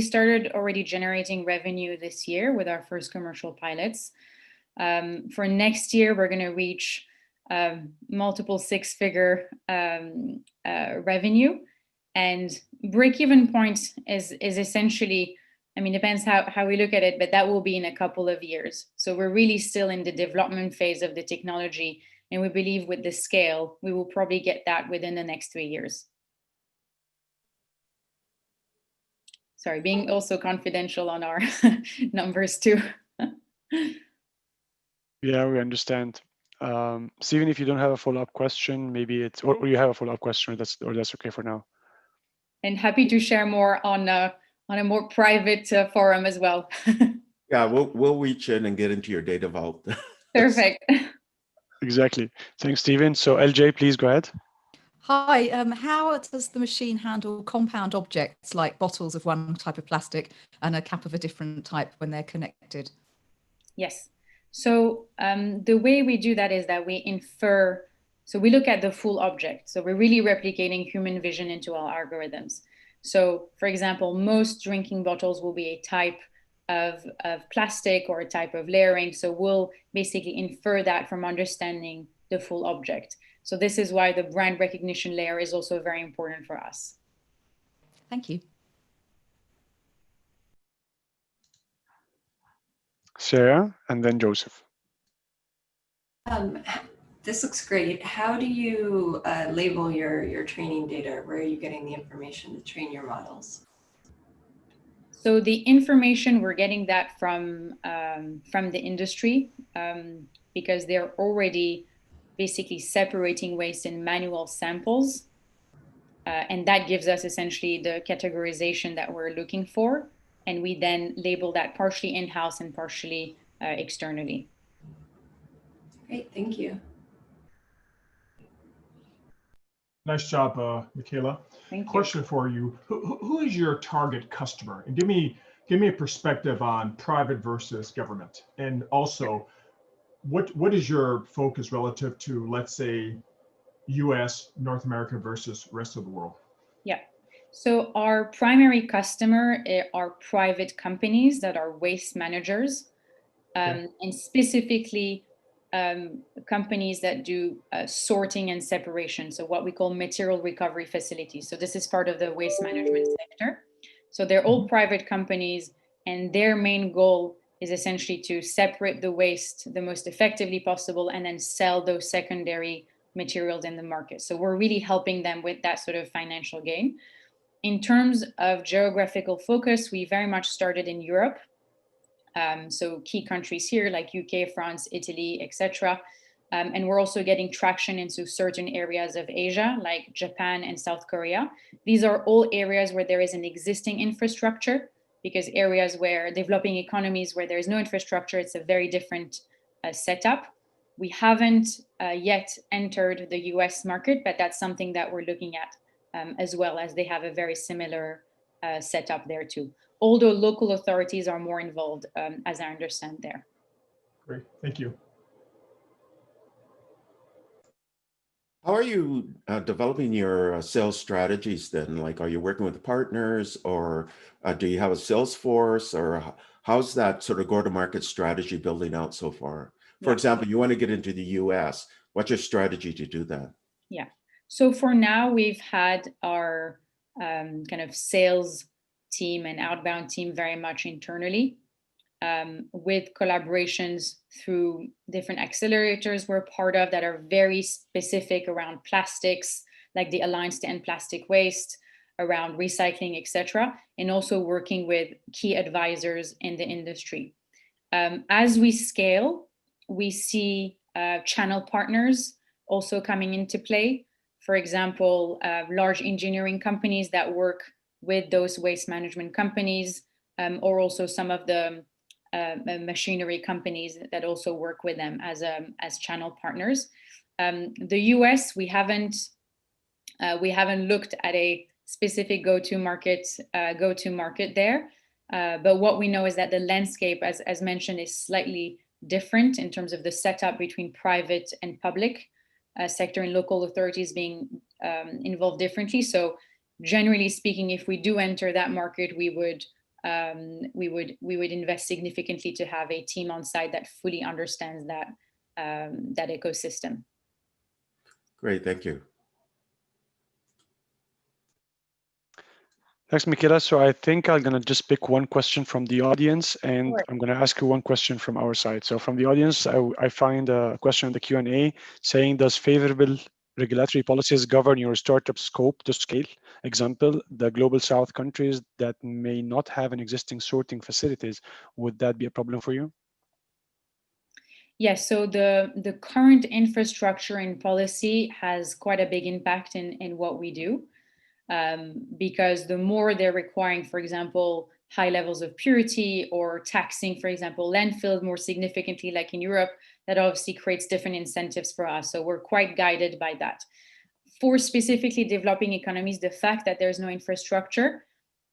started already generating revenue this year with our first commercial pilots. For next year, we're going to reach multiple six-figure revenue, and break-even point is essentially, I mean, depends how we look at it, but that will be in a couple of years. So we're really still in the development phase of the technology, and we believe with the scale, we will probably get that within the next 3 years. Sorry, being also confidential on our numbers too. Yeah, we understand. Stephen, if you don't have a follow-up question, maybe it's, or you have a follow-up question, or that's okay for now. And happy to share more on a more private forum as well. Yeah, we'll reach in and get into your data vault. Perfect. Exactly. Thanks, Stephen. So LJ, please go ahead. Hi, how does the machine handle compound objects like bottles of one type of plastic and a cap of a different type when they're connected? Yes. So the way we do that is that we infer, so we look at the full object. So we're really replicating human vision into our algorithms. So for example, most drinking bottles will be a type of plastic or a type of layering. So we'll basically infer that from understanding the full object. So this is why the brand recognition layer is also very important for us. Thank you. Sarah, and then Joseph. This looks great. How do you label your training data? Where are you getting the information to train your models? So the information, we're getting that from the industry because they're already basically separating waste in manual samples. And that gives us essentially the categorization that we're looking for. And we then label that partially in-house and partially externally. Great, thank you. Nice job, Michaela. Thank you. Question for you: Who is your target customer? And give me a perspective on private versus government, and also what is your focus relative to, let's say, U.S., North America versus rest of the world? Yeah. So our primary customer are private companies that are waste managers, and specifically companies that do sorting and separation. So what we call material recovery facilities. So this is part of the waste management sector. So they're all private companies, and their main goal is essentially to separate the waste the most effectively possible and then sell those secondary materials in the market. So we're really helping them with that sort of financial gain. In terms of geographical focus, we very much started in Europe. So key countries here like UK, France, Italy, etc. And we're also getting traction into certain areas of Asia like Japan and South Korea. These are all areas where there is an existing infrastructure, because areas where developing economies where there is no infrastructure, it's a very different setup. We haven't yet entered the US market, but that's something that we're looking at as well, as they have a very similar setup there too. Although local authorities are more involved, as I understand there. Great, thank you. How are you developing your sales strategies then? Like, are you working with partners, or do you have a sales force, or how's that sort of go-to-market strategy building out so far? For example, you want to get into the US. What's your strategy to do that? Yeah. So for now, we've had our kind of sales team and outbound team very much internally, with collaborations through different accelerators we're part of that are very specific around plastics, like the Alliance to End Plastic Waste, around recycling, etc., and also working with key advisors in the industry. As we scale, we see channel partners also coming into play. For example, large engineering companies that work with those waste management companies, or also some of the machinery companies that also work with them as channel partners. The US, we haven't looked at a specific go-to-market there. But what we know is that the landscape, as mentioned, is slightly different in terms of the setup between private and public sector, and local authorities being involved differently. So generally speaking, if we do enter that market, we would invest significantly to have a team on site that fully understands that ecosystem. Great, thank you. Thanks, Michaela. So I think I'm going to just pick one question from the audience, and Sure. I'm going to ask you one question from our side. So from the audience, I find a question in the Q&A saying, does favorable regulatory policies govern your startup scope to scale? Example, the global south countries that may not have an existing sorting facilities, would that be a problem for you? Yes, so the current infrastructure and policy has quite a big impact in what we do. Because the more they're requiring, for example, high levels of purity, or taxing, for example, landfills more significantly, like in Europe, that obviously creates different incentives for us. So we're quite guided by that. For specifically developing economies, the fact that there's no infrastructure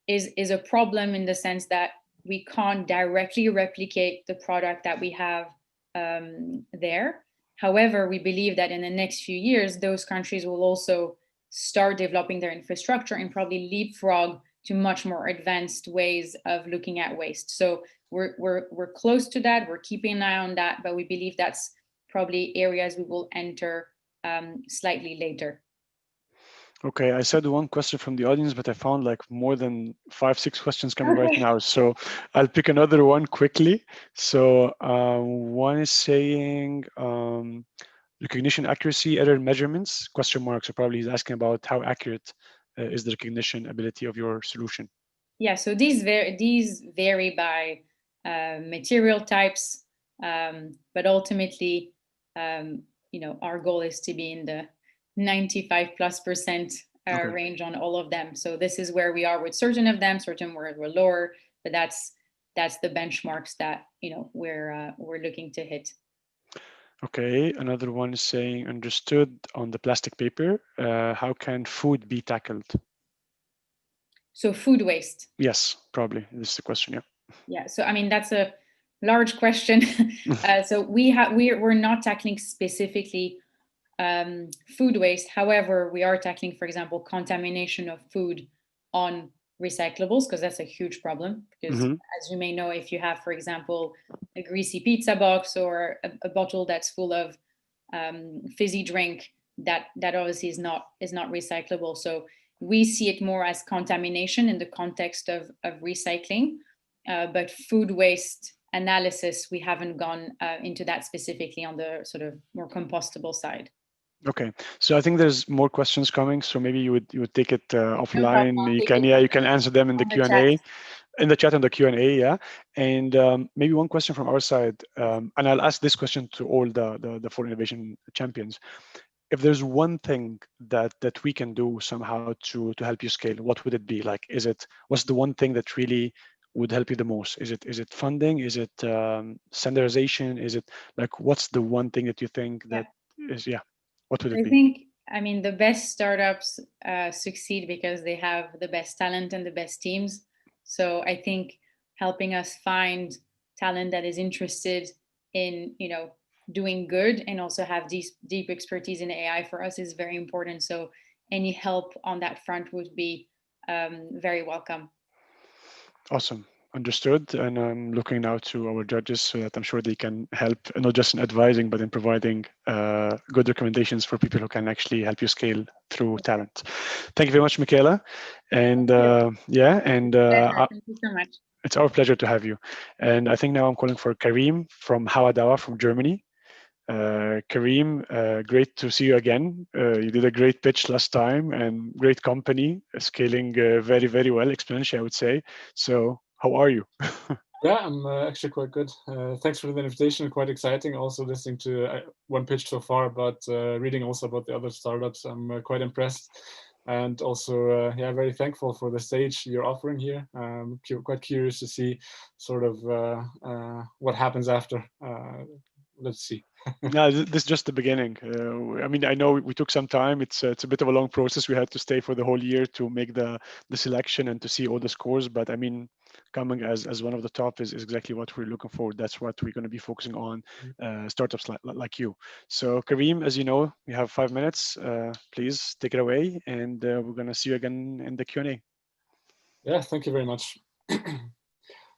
is a problem, in the sense that we can't directly replicate the product that we have there. However, we believe that in the next few years, those countries will also start developing their infrastructure and probably leapfrog to much more advanced ways of looking at waste. So we're close to that. We're keeping an eye on that, but we believe that's probably areas we will enter slightly later. Okay, I said one question from the audience, but I found like more than 5-6 questions coming right now. So I'll pick another one quickly. So one is saying, recognition accuracy, error measurements, question marks. So probably he's asking about how accurate is the recognition ability of your solution. Yeah, so these vary by material types, but ultimately, our goal is to be in the 95+% range on all of them. So this is where we are with certain of them, certain where we're lower, but that's the benchmarks that we're looking to hit. Okay, another one is saying, understood on the plastic paper, how can food be tackled? So food waste. Yes, probably. This is the question, yeah. Yeah, so I mean, that's a large question. So we're not tackling specifically food waste. However, we are tackling, for example, contamination of food on recyclables, because that's a huge problem. Because as you may know, if you have, for example, a greasy pizza box or a bottle that's full of fizzy drink, that obviously is not recyclable. So we see it more as contamination in the context of recycling, but food waste analysis, we haven't gone into that specifically on the sort of more compostable side. Okay, so I think there's more questions coming. So maybe you would take it offline. You can answer them in the Q&A, in the chat on the Q&A, yeah. And maybe one question from our side, and I'll ask this question to all the 4 innovation champions. If there's one thing that we can do somehow to help you scale, what would it be? Like, what's the one thing that really would help you the most? Is it funding? Is it standardization? Is it like, what's the one thing that you think that is, what would it I be? think, I mean, the best startups succeed because they have the best talent and the best teams. So I think helping us find talent that is interested in, doing good and also have deep expertise in AI for us is very important. So any help on that front would be very welcome. Awesome. Understood. And I'm looking now to our judges so that I'm sure they can help, not just in advising, but in providing good recommendations for people who can actually help you scale through talent. Thank you very much, Michaela. And Thank you so much. It's our pleasure to have you. And I think now I'm calling for Karim from Hawa Dawa from Germany. Karim, great to see you again. You did a great pitch last time and great company, scaling very, very well, exponentially, I would say. So how are you? Yeah, I'm actually quite good. Thanks for the invitation. Quite exciting. Also listening to one pitch so far, but reading also about the other startups. I'm quite impressed. And also, very thankful for the stage you're offering here. Quite curious to see sort of what happens after. Let's see. No, this is just the beginning. I mean, I know we took some time. It's a bit of a long process. We had to stay for the whole year to make the selection and to see all the scores. But I mean, coming as one of the top is exactly what we're looking for. That's what we're going to be focusing on, startups like you. So Karim, as you know, we have 5 minutes. Please take it away, and we're going to see you again in the Q&A. Yeah, thank you very much.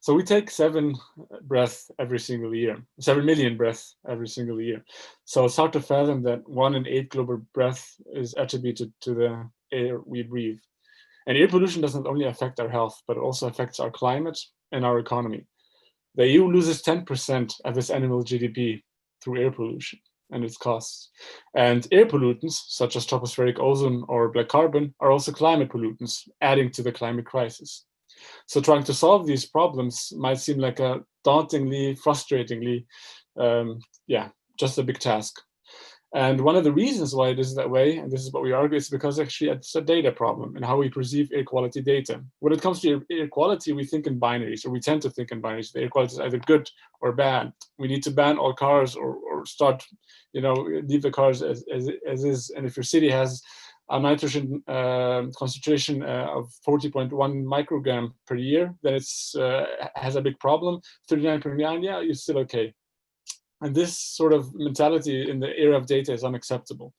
So we take 7 breaths every single year, 7 million breaths every single year. So it's hard to fathom that 1 in 8 global breath is attributed to the air we breathe. And air pollution doesn't only affect our health, but it also affects our climate and our economy. The EU loses 10% of its annual GDP through air pollution and its costs. And air pollutants, such as tropospheric ozone or black carbon, are also climate pollutants, adding to the climate crisis. So trying to solve these problems might seem like a dauntingly, frustratingly, just a big task. And one of the reasons why it is that way, and this is what we argue, is because actually it's a data problem and how we perceive air quality data. When it comes to air quality, we think in binaries, or we tend to think in binaries. The air quality is either good or bad. We need to ban all cars or start, leave the cars as is. And if your city has a nitrogen concentration of 40.1 microgram per year, then it's has a big problem. 39.9, yeah, you're still okay. And this sort of mentality in the era of data is unacceptable.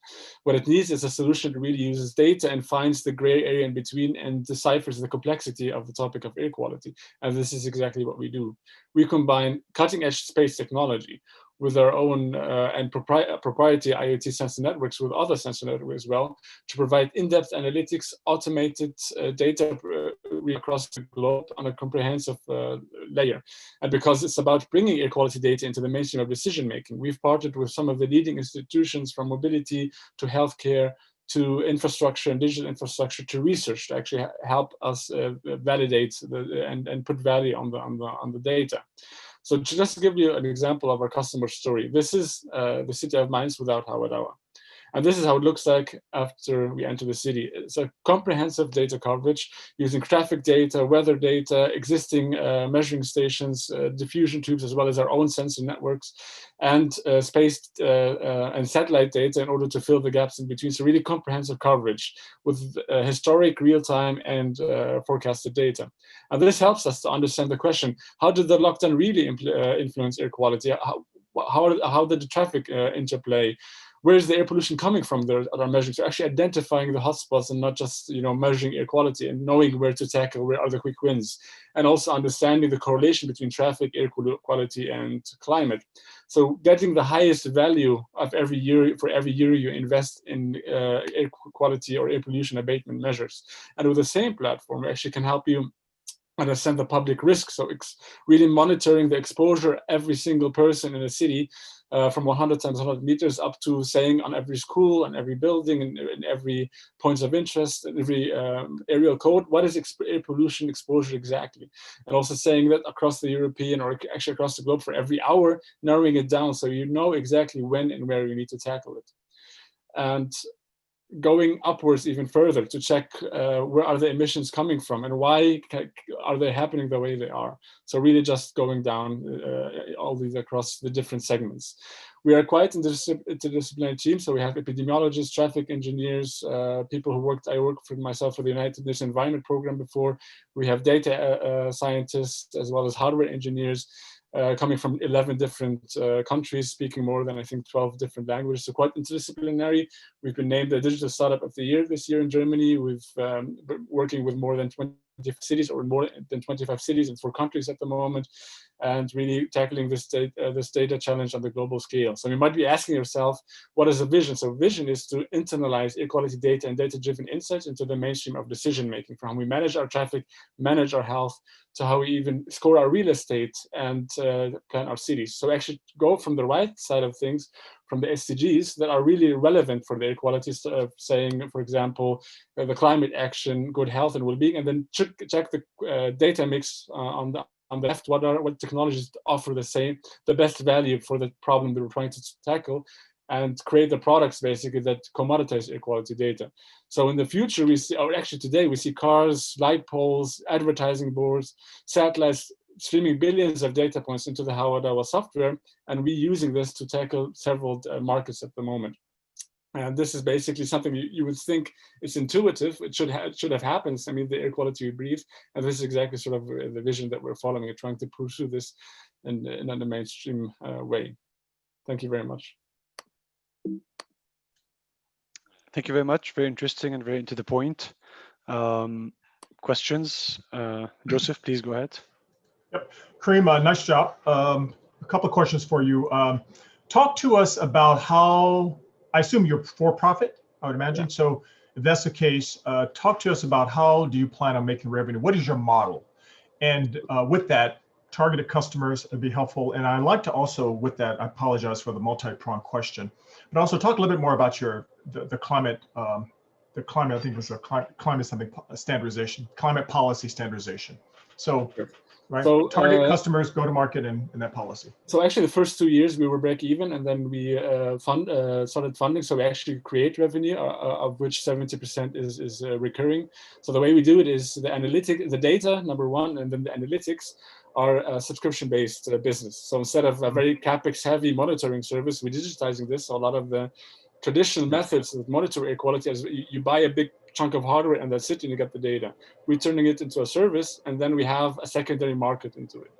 What it needs is a solution that really uses data and finds the gray area in between and deciphers the complexity of the topic of air quality. And this is exactly what we do. We combine cutting-edge space technology with our own and proprietary IoT sensor networks with other sensor networks as well, to provide in-depth analytics, automated data across the globe on a comprehensive layer. And because it's about bringing air quality data into the mainstream of decision-making, we've partnered with some of the leading institutions, from mobility to healthcare to infrastructure and digital infrastructure to research, to actually help us validate and put value on the data. So just to give you an example of our customer story, this is the city of Mainz without Hawa Dawa. And this is how it looks like after we enter the city. It's a comprehensive data coverage using traffic data, weather data, existing measuring stations, diffusion tubes, as well as our own sensor networks, and space and satellite data in order to fill the gaps in between. So really comprehensive coverage with historic, real-time, and forecasted data. And this helps us to understand the question, how did the lockdown really influence air quality? How did the traffic interplay? Where is the air pollution coming from that are measuring? So actually identifying the hotspots and not just measuring air quality, and knowing where to tackle, where are the quick wins, and also understanding the correlation between traffic, air quality, and climate. So getting the highest value of every year for every euro you invest in air quality or air pollution abatement measures. And with the same platform, we actually can help you understand the public risk. So it's really monitoring the exposure every single person in a city, from 100 times 100 meters up to saying on every school and every building and in every points of interest and every aerial code, what is air pollution exposure exactly? And also saying that across the European, or actually across the globe, for every hour, narrowing it down so you know exactly when and where you need to tackle it. And going upwards even further to check where are the emissions coming from, and why are they happening the way they are? So really just going down all these across the different segments. We are quite interdisciplinary team, so we have epidemiologists, traffic engineers, people who I worked for myself for the United Nations Environment Program before. We have data scientists as well as hardware engineers coming from 11 different countries, speaking more than I think 12 different languages, so quite interdisciplinary. We've been named the Digital Startup of the Year this year in Germany. We've been working with more than 20 cities, or more than 25 cities in 4 countries at the moment, and really tackling this data challenge on the global scale. So you might be asking yourself, what is a vision? So vision is to internalize equality data and data-driven insights into the mainstream of decision-making, from how we manage our traffic, manage our health, to how we even score our real estate and plan our cities. So actually go from the right side of things, from the SDGs that are really relevant for the equality, saying, for example, the climate action, good health and well-being, and then check the data mix on the left. What technologies offer the best value for the problem that we're trying to tackle, and create the products basically that commoditize equality data. So in the future, we see, or actually today, we see cars, light poles, advertising boards, satellites streaming billions of data points into the Hawa Dawa software, and we using this to tackle several markets at the moment. And this is basically something you would think it's intuitive. It should have happened. I mean, the air quality we breathe, and this is exactly sort of the vision that we're following and trying to pursue this in a mainstream way. Thank you very much. Thank you very much. Very interesting and very to the point. Questions? Joseph, please go ahead. Yep. Kareem, nice job. A couple of questions for you. Talk to us about how, I assume you're for-profit, I would imagine. Yeah. So if that's the case, talk to us about how do you plan on making revenue? What is your model? And with that, targeted customers would be helpful. And I'd like to also, with that, I apologize for the multi-pronged question, but also talk a little bit more about the climate, I think it was a climate something standardization, climate policy standardization. So, right, so, target customers, go to market, and that policy. So actually the first 2 years we were break even, and then we started funding. So we actually create revenue, of which 70% is recurring. So the way we do it is the data, number one, and then the analytics are a subscription-based business. So instead of a very CapEx-heavy monitoring service, we're digitizing this. So a lot of the traditional methods that monitor air quality is you buy a big chunk of hardware and that's it, and you get the data. We're turning it into a service, and then we have a secondary market into it.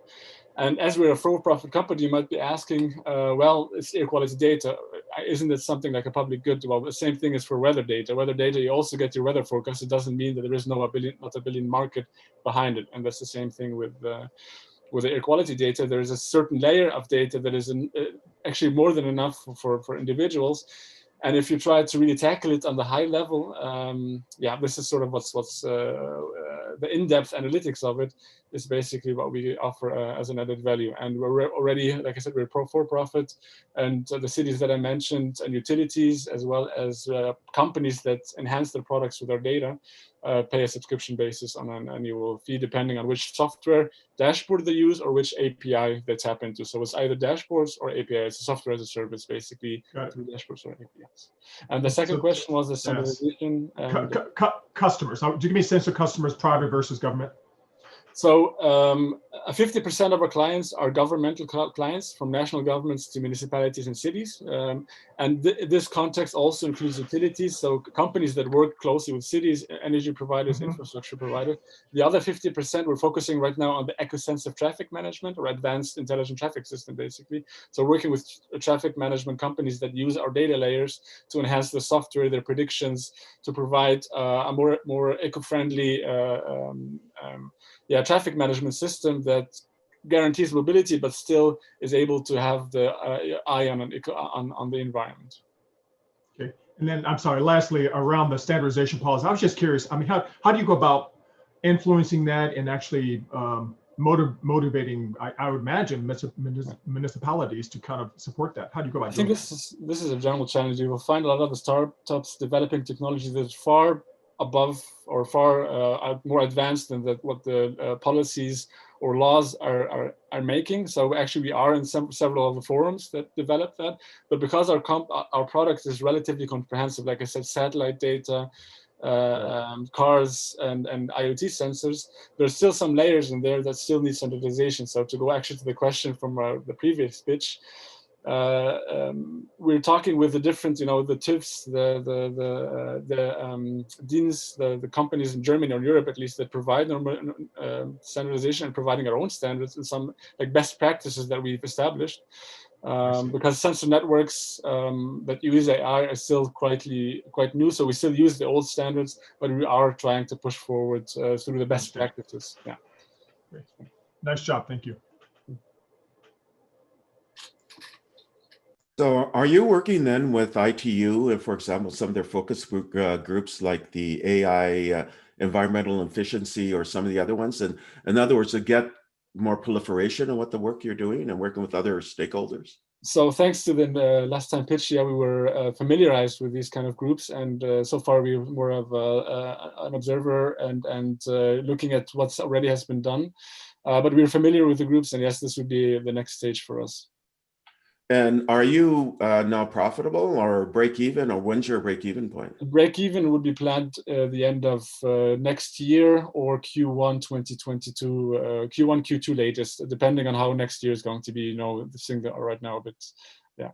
And as we're a for-profit company, you might be asking, well, it's air quality data. Isn't it something like a public good? Well, the same thing is for weather data. Weather data, you also get your weather forecast. It doesn't mean that there is not a billion market behind it. And that's the same thing with the air quality data. There is a certain layer of data that is actually more than enough for individuals. And if you try to really tackle it on the high level, this is sort of what's the in-depth analytics of it is basically what we offer as an added value. And we're already, like I said, we're for-profit, and the cities that I mentioned, and utilities, as well as companies that enhance their products with our data, pay a subscription basis on an annual fee, depending on which software dashboard they use or which API they tap into. So it's either dashboards or APIs. It's a software as a service, basically, through dashboards or APIs. And the second question was the standardization. Customers. Do you give me a sense of customers, private versus government? So 50% of our clients are governmental clients, from national governments to municipalities and cities. And this context also includes utilities, so companies that work closely with cities, energy providers, infrastructure providers. The other 50%, we're focusing right now on the eco-sensitive traffic management, or advanced intelligent traffic system, basically. So working with traffic management companies that use our data layers to enhance the software, their predictions, to provide a more eco-friendly traffic management system that guarantees mobility, but still is able to have the eye on the environment. Okay, and then I'm sorry, lastly, around the standardization policy, I was just curious, I mean, how do you go about influencing that and actually motivating, I would imagine, municipalities to kind of support that? How do you go about doing that? I think this is a general challenge. You will find a lot of the startups developing technology that's far above or far more advanced than what the policies or laws are making. So actually we are in several of the forums that develop that, but because our product is relatively comprehensive, like I said, satellite data, cars and IoT sensors, there's still some layers in there that still need standardization. So to go actually to the question from the previous pitch, we're talking with the different, the TÜVs, the DINs, the companies in Germany or Europe at least that provide standardization and providing our own standards and some like best practices that we've established. Because sensor networks that use AI are still quite new, so we still use the old standards, but we are trying to push forward through the best practices. Yeah. Great. Nice job. Thank you. So are you working then with ITU, and for example, some of their focus groups like the AI environmental efficiency or some of the other ones? And in other words, to get more proliferation of what the work you're doing and working with other stakeholders? So thanks to the last time pitch, we were familiarized with these kind of groups, and so far we're more of an observer and looking at what's already has been done. But we're familiar with the groups, and yes, this would be the next stage for us. And are you now profitable or break even, or when's your break even point? Break even would be planned the end of next year or Q1 2022, Q1, Q2 latest, depending on how next year is going to be. The thing that are right now, but yeah.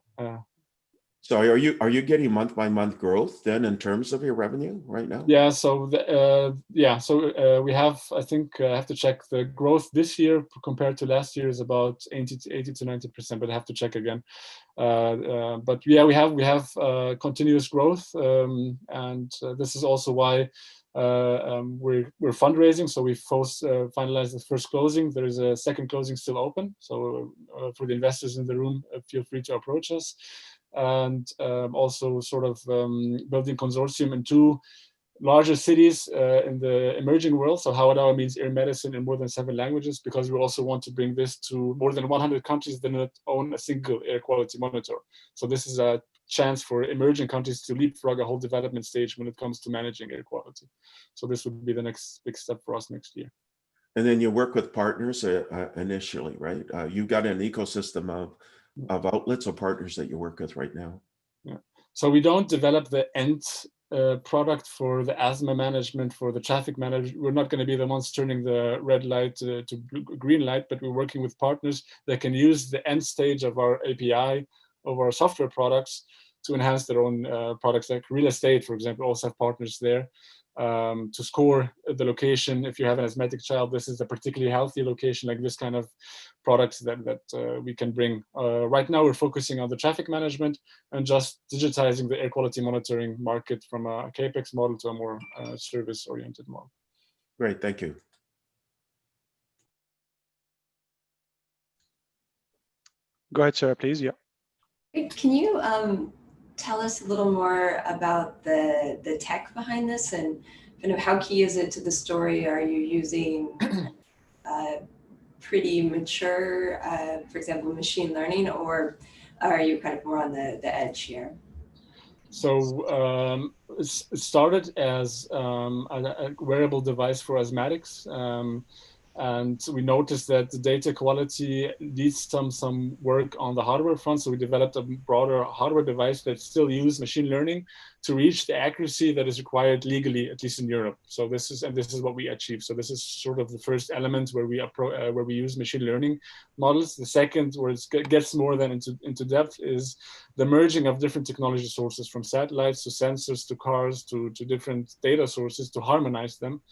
So are you getting month by month growth then in terms of your revenue right now? Yeah. So we have, I think I have to check the growth this year compared to last year is about 80 to 90%, but I have to check again. But yeah, we have continuous growth, and this is also why we're fundraising. So we finalized the first closing. There is a second closing still open. So for the investors in the room, feel free to approach us. And also sort of building consortium in 2 larger cities in the emerging world. So Hawa means ear medicine in more than 7 languages, because we also want to bring this to more than 100 countries that do not own a single air quality monitor. So this is a chance for emerging countries to leapfrog a whole development stage when it comes to managing air quality. So this would be the next big step for us next year. And then you work with partners initially, right? You've got an ecosystem of outlets or partners that you work with right now. Yeah. So we don't develop the end product for the asthma management, for the traffic management. We're not going to be the ones turning the red light to green light, but we're working with partners that can use the end stage of our API, of our software products, to enhance their own products. Like real estate, for example, also have partners there to score the location. If you have an asthmatic child, this is a particularly healthy location, like this kind of products that we can bring. Right now, we're focusing on the traffic management and just digitizing the air quality monitoring market from a CAPEX model to a more service-oriented model. Great, thank you. Go ahead, Sarah, please. Yeah. Can you tell us a little more about the tech behind this, and kind of how key is it to the story? Are you using pretty mature, for example, machine learning, or are you kind of more on the edge here? So it started as a wearable device for asthmatics. And we noticed that the data quality needs some work on the hardware front. So we developed a broader hardware device that still uses machine learning to reach the accuracy that is required legally, at least in Europe. So this is what we achieved. So this is sort of the first element where we use machine learning models. The second, where it gets more than into depth, is the merging of different technology sources, from satellites to sensors to cars to different data sources, to harmonize them.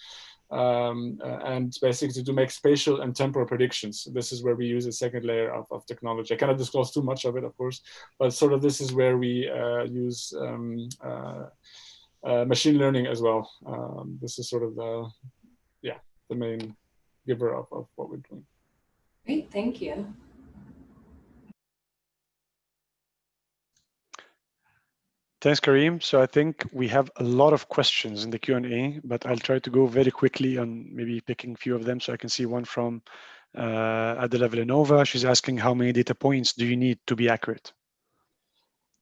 And basically to make spatial and temporal predictions. This is where we use a second layer of technology. I cannot disclose too much of it, of course, but sort of this is where we use machine learning as well. This is sort of the main giver of what we're doing. Great, thank you. Thanks, Kareem. So I think we have a lot of questions in the Q&A, but I'll try to go very quickly on maybe picking a few of them. So I can see one from at the level Innova. She's asking, how many data points do you need to be accurate?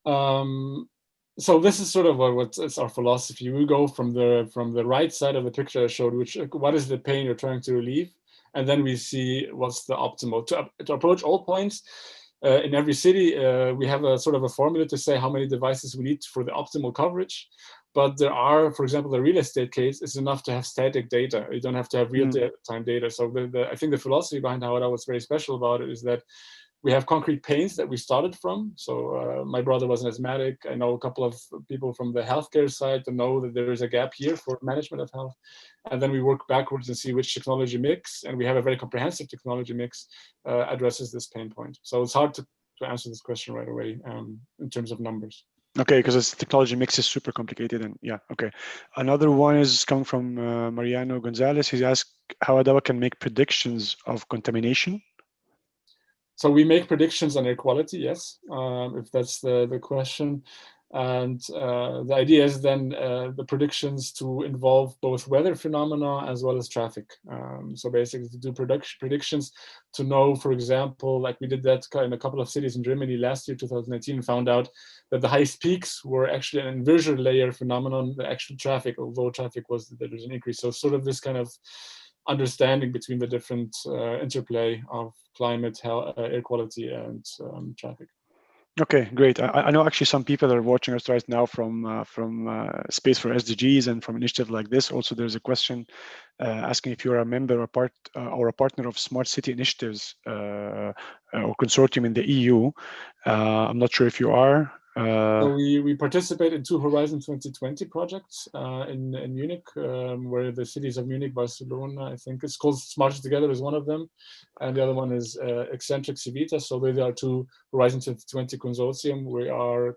So this is sort of what's our philosophy. We go from the right side of the picture I showed, what is the pain you're trying to relieve, and then we see what's the optimal to approach all points. In every city, we have a sort of a formula to say how many devices we need for the optimal coverage. But there are, for example, the real estate case is enough to have static data. You don't have to have real-time data. So I think the philosophy behind Hawa, what's very special about it is that we have concrete pains that we started from. So my brother was an asthmatic. I know a couple of people from the healthcare side to know that there is a gap here for management of health. And then we work backwards and see which technology mix, and we have a very comprehensive technology mix addresses this pain point. So it's hard to answer this question right away in terms of numbers. Okay, because this technology mix is super complicated, and yeah, okay. Another one is coming from Mariano Gonzalez. He's asked how Dawa can make predictions of contamination. So we make predictions on air quality, yes, if that's the question. And the idea is then the predictions to involve both weather phenomena as well as traffic. So basically to do predictions to know, for example, like we did that in a couple of cities in Germany last year, 2019, and found out that the highest peaks were actually an inversion layer phenomenon, the actual traffic, although traffic was, there's an increase. So sort of this kind of understanding between the different interplay of climate, air quality, and traffic. Okay, great. I know actually some people are watching us right now from Space for SDGs and from initiative like this. Also, there's a question asking if you're a member or a partner of Smart City Initiatives or consortium in the EU. I'm not sure if you are. So we participate in 2 Horizon 2020 projects in Munich, where the cities of Munich, Barcelona, I think it's called Smarter Together is one of them, and the other one is Eccentric Civita. So they are 2 Horizon 2020 consortium we are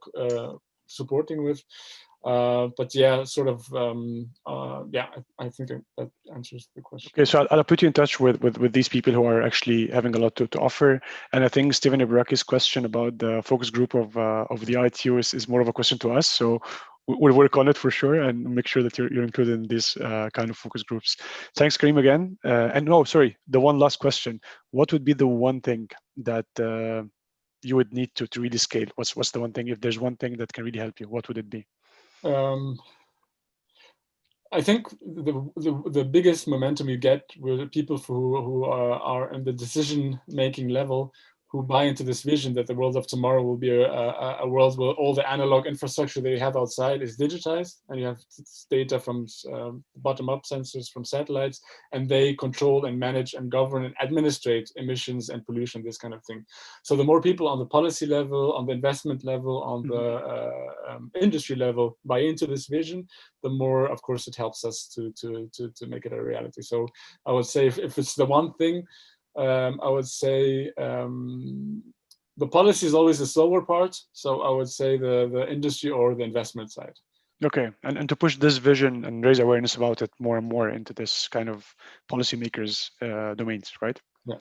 supporting with. But yeah, sort of, yeah, I think that answers the question. Okay, so I'll put you in touch with these people who are actually having a lot to offer. And I think Stephen Ibraki's question about the focus group of the ITU is more of a question to us. So we'll work on it for sure and make sure that you're included in these kind of focus groups. Thanks, Karim, again. And no, sorry, the one last question. What would be the one thing that you would need to really scale? What's the one thing? If there's one thing that can really help you, what would it be? I think the biggest momentum you get with people who are in the decision-making level, who buy into this vision that the world of tomorrow will be a world where all the analog infrastructure they have outside is digitized, and you have data from bottom-up sensors from satellites, and they control and manage and govern and administrate emissions and pollution, this kind of thing. So the more people on the policy level, on the investment level, on the industry level buy into this vision, the more, of course, it helps us to make it a reality. So I would say if it's the one thing, I would say the policy is always the slower part. So I would say the industry or the investment side. Okay, and to push this vision and raise awareness about it more and more into this kind of policymakers domains, right? Yeah.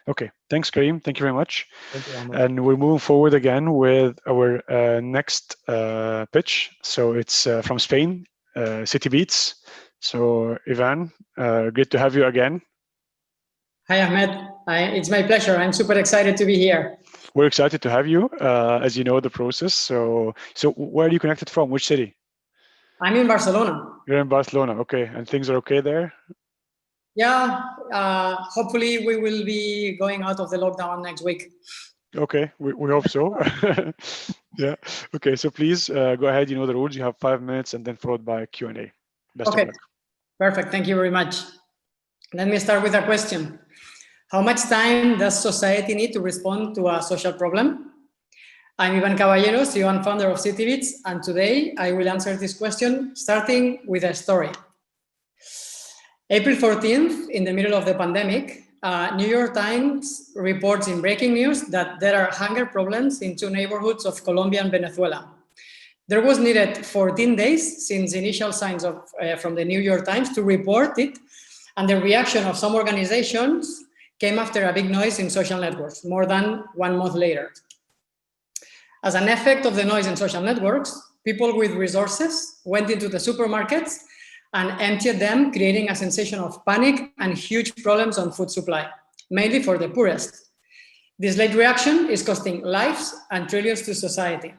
Okay, thanks, Karim. Thank you very much. Thank you, Ahmed. And we're moving forward again with our next pitch. So it's from Spain, City Beats. So Ivan, great to have you again. Hi, Ahmed. It's my pleasure. I'm super excited to be here. We're excited to have you, as you know the process. So where are you connected from? Which city? I'm in Barcelona. You're in Barcelona, okay. And things are okay there? Yeah, hopefully we will be going out of the lockdown next week. Okay, we hope so. Yeah, okay, so please go ahead, you know the rules. You have 5 minutes and then followed by Q&A. Best of luck. Perfect, thank you very much. Let me start with a question. How much time does society need to respond to a social problem? I'm Ivan Caballero, CEO and founder of CityBits, and today I will answer this question starting with a story. April 14th, in the middle of the pandemic, New York Times reports in breaking news that there are hunger problems in 2 neighborhoods of Colombia and Venezuela. There was needed 14 days since initial signs from the New York Times to report it, and the reaction of some organizations came after a big noise in social networks, more than 1 month later. As an effect of the noise in social networks, people with resources went into the supermarkets and emptied them, creating a sensation of panic and huge problems on food supply, mainly for the poorest. This late reaction is costing lives and trillions to society.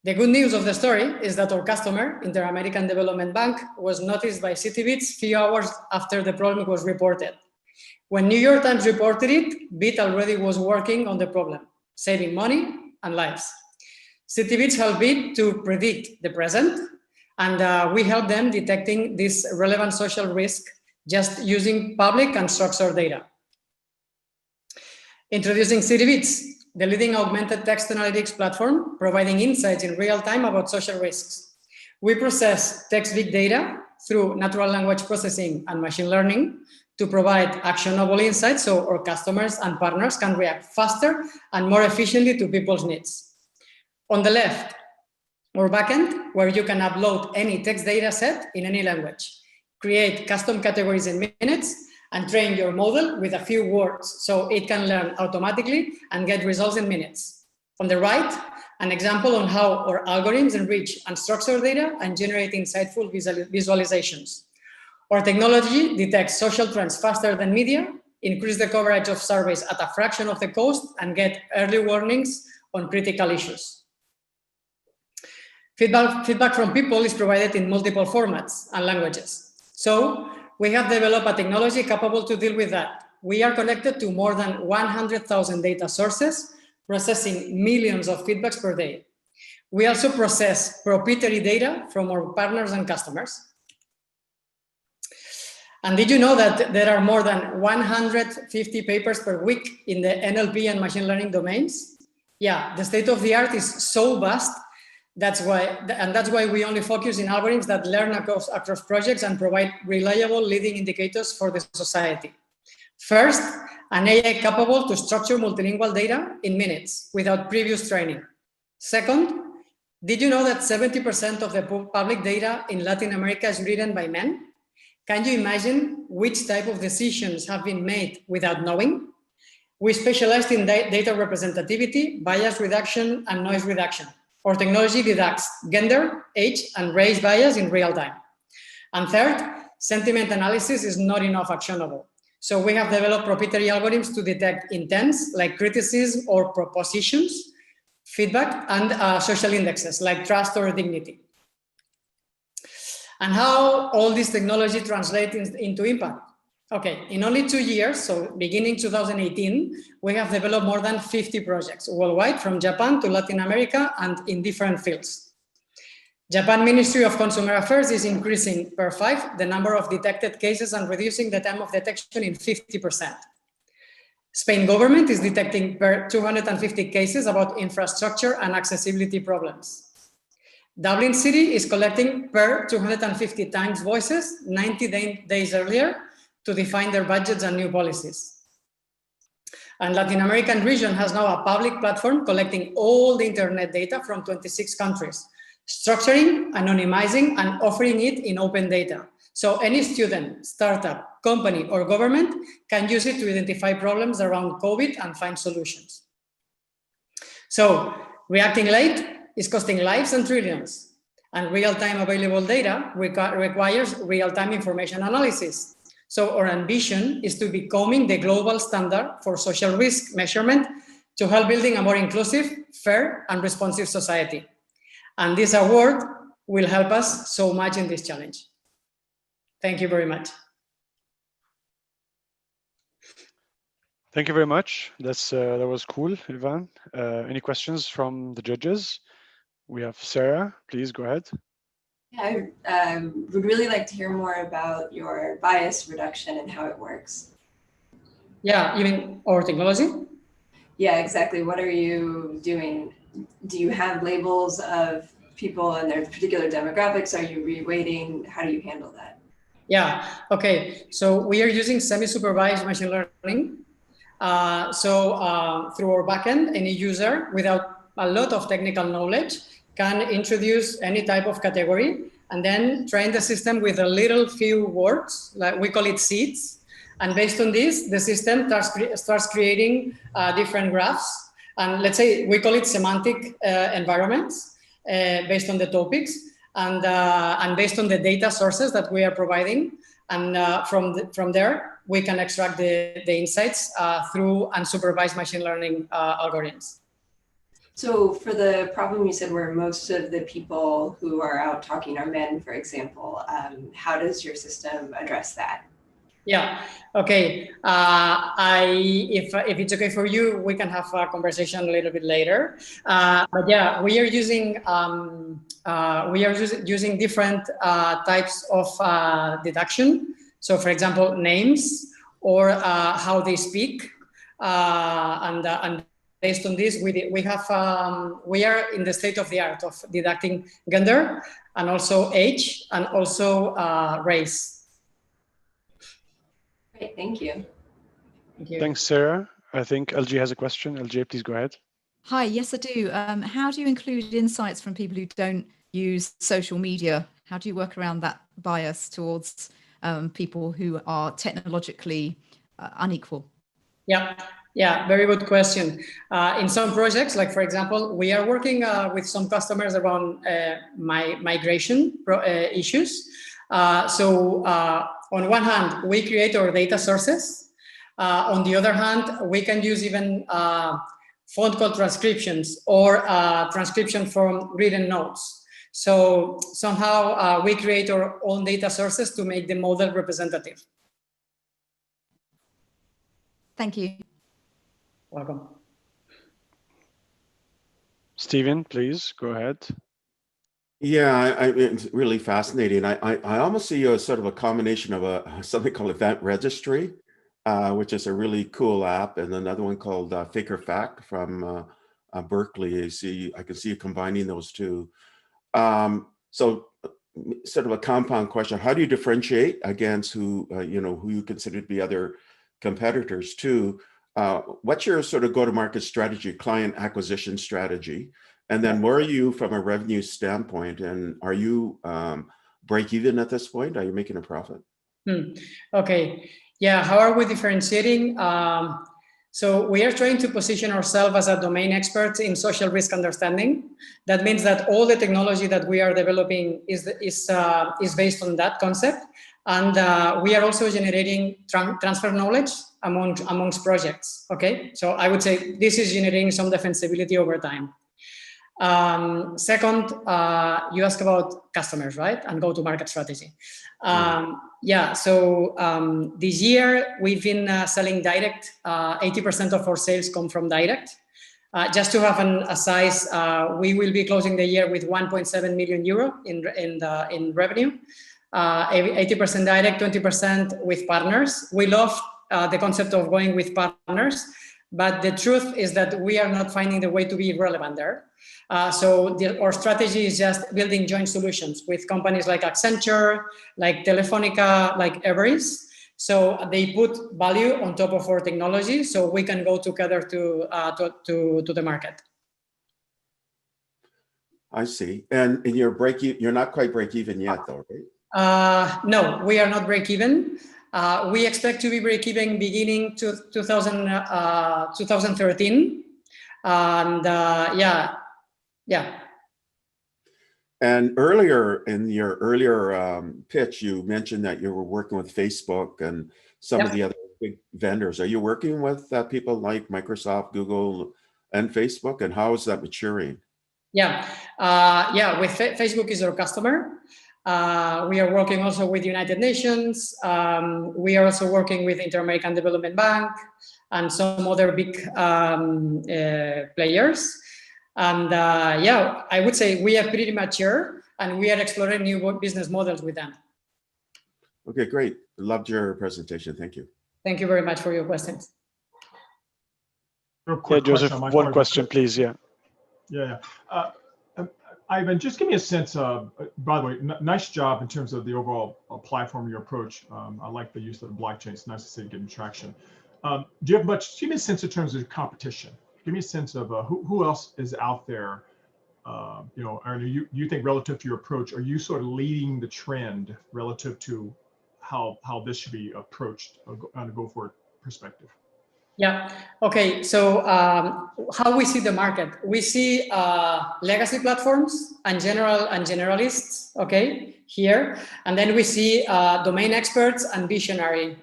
The good news of the story is that our customer, Inter-American Development Bank, was noticed by CityBits few hours after the problem was reported. When New York Times reported it, BIT already was working on the problem, saving money and lives. CityBits helped BIT to predict the present And we help them detecting this relevant social risk just using public and structured data. Introducing CityBits, the leading augmented text analytics platform, providing insights in real time about social risks. We process text big data through natural language processing and machine learning to provide actionable insights so our customers and partners can react faster and more efficiently to people's needs. On the left, our backend, where you can upload any text data set in any language, create custom categories in minutes, and train your model with a few words so it can learn automatically and get results in minutes. On the right, an example on how our algorithms enrich unstructured data and generate insightful visualizations. Our technology detects social trends faster than media, increase the coverage of surveys at a fraction of the cost, and get early warnings on critical issues. Feedback from people is provided in multiple formats and languages. So we have developed a technology capable to deal with that. We are connected to more than 100,000 data sources, processing millions of feedbacks per day. We also process proprietary data from our partners and customers. And did you know that there are more than 150 papers per week in the NLP and machine learning domains? Yeah, the state of the art is so vast. That's why we only focus in algorithms that learn across projects and provide reliable leading indicators for the society. First, an AI capable to structure multilingual data in minutes without previous training. Second, did you know that 70% of the public data in Latin America is written by men? Can you imagine which type of decisions have been made without knowing? We specialized in data representativity, bias reduction, and noise reduction. Our technology detects gender, age, and race bias in real time. And third, sentiment analysis is not enough actionable. So we have developed proprietary algorithms to detect intents like criticism or propositions, feedback, and social indexes like trust or dignity. And how all this technology translates into impact? Okay, in only 2 years, so beginning 2018, we have developed more than 50 projects worldwide, from Japan to Latin America and in different fields. Japan Ministry of Consumer Affairs is increasing per 5 the number of detected cases and reducing the time of detection in 50%. Spain government is detecting per 250 cases about infrastructure and accessibility problems. Dublin City is collecting per 250 times voices 90 days earlier to define their budgets and new policies. And Latin American region has now a public platform collecting all the internet data from 26 countries, structuring, anonymizing, and offering it in open data. So any student, startup, company, or government can use it to identify problems around COVID and find solutions. So reacting late is costing lives and trillions, and real-time available data requires real-time information analysis. So our ambition is to becoming the global standard for social risk measurement to help building a more inclusive, fair, and responsive society. And this award will help us so much in this challenge. Thank you very much. Thank you very much. That was cool, Ivan. Any questions from the judges? We have Sarah. Please go ahead. I would really like to hear more about your bias reduction and how it works. Yeah, even our technology? Yeah, exactly. What are you doing? Do you have labels of people and their particular demographics? Are you reweighting? How do you handle that? Yeah, okay. So we are using semi-supervised machine learning. Through our backend, any user without a lot of technical knowledge can introduce any type of category and then train the system with a little few words, like we call it seeds. And based on this, the system starts creating different graphs. And let's say we call it semantic environments based on the topics and based on the data sources that we are providing. And from there, we can extract the insights through unsupervised machine learning algorithms. So for the problem you said where most of the people who are out talking are men, for example, how does your system address that? Yeah. Okay. If it's okay for you, we can have a conversation a little bit later. But yeah, we are using using different types of deduction. So, for example, names or how they speak, and based on this, we are in the state of the art of deducting gender and also age and also race. Great, thank you. Thank you. Thanks, Sarah. I think LG has a question. LG, please go ahead. Hi, yes, I do. How do you include insights from people who don't use social media? How do you work around that bias towards people who are technologically unequal? Yeah, very good question. In some projects, like for example, we are working with some customers around migration issues. So on one hand, we create our data sources. On the other hand, we can use even phone call transcriptions or transcription from written notes. So somehow we create our own data sources to make the model representative. Thank you. Welcome. Stephen, please go ahead. Yeah, it's really fascinating. I almost see you as sort of a combination of something called Event Registry, which is a really cool app, and another one called Faker Fact from Berkeley. I can see you combining those two. So sort of a compound question: how do you differentiate against who you consider to be other competitors too? What's your sort of go-to-market strategy, client acquisition strategy? And then where are you from a revenue standpoint? And are you break even at this point? Are you making a profit? Okay. Yeah. How are we differentiating? So we are trying to position ourselves as a domain expert in social risk understanding. That means that all the technology that we are developing is based on that concept. And we are also generating transfer knowledge amongst projects. Okay. So I would say this is generating some defensibility over time. Second, you ask about customers, right? And go-to-market strategy. Yeah, so this year we've been selling direct. 80% of our sales come from direct. Just to have a size, we will be closing the year with 1.7 million euro in revenue. 80% direct, 20% with partners. We love the concept of going with partners, but the truth is that we are not finding the way to be relevant there. So our strategy is just building joint solutions with companies like Accenture, like Telefonica, like Everest. So they put value on top of our technology, so we can go together to the market. I see. And you're not quite break even yet, though, right? No, we are not break even. We expect to be break even beginning 2013, and yeah. And earlier in your pitch, you mentioned that you were working with Facebook and some of the other big vendors. Are you working with people like Microsoft, Google, and Facebook? And how is that maturing? Yeah, with Facebook is our customer. We are working also with United Nations. We are also working with Inter-American Development Bank and some other big players. And yeah, I would say we are pretty mature and we are exploring new business models with them. Okay, great. Loved your presentation. Thank you. Thank you very much for your questions. Real quick Joseph, question one question, please. Yeah. Yeah. Ivan, just give me a sense of, by the way, nice job in terms of the overall platform, your approach. I like the use of the blockchain. It's nice to see it getting traction. Do you have much, give me a sense in terms of competition. Give me a sense of who else is out there. You think relative to your approach, are you sort of leading the trend relative to how this should be approached on a go-forward perspective? Yeah. Okay. So how we see the market? We see legacy platforms and generalists. Okay, here, and then we see domain experts and visionary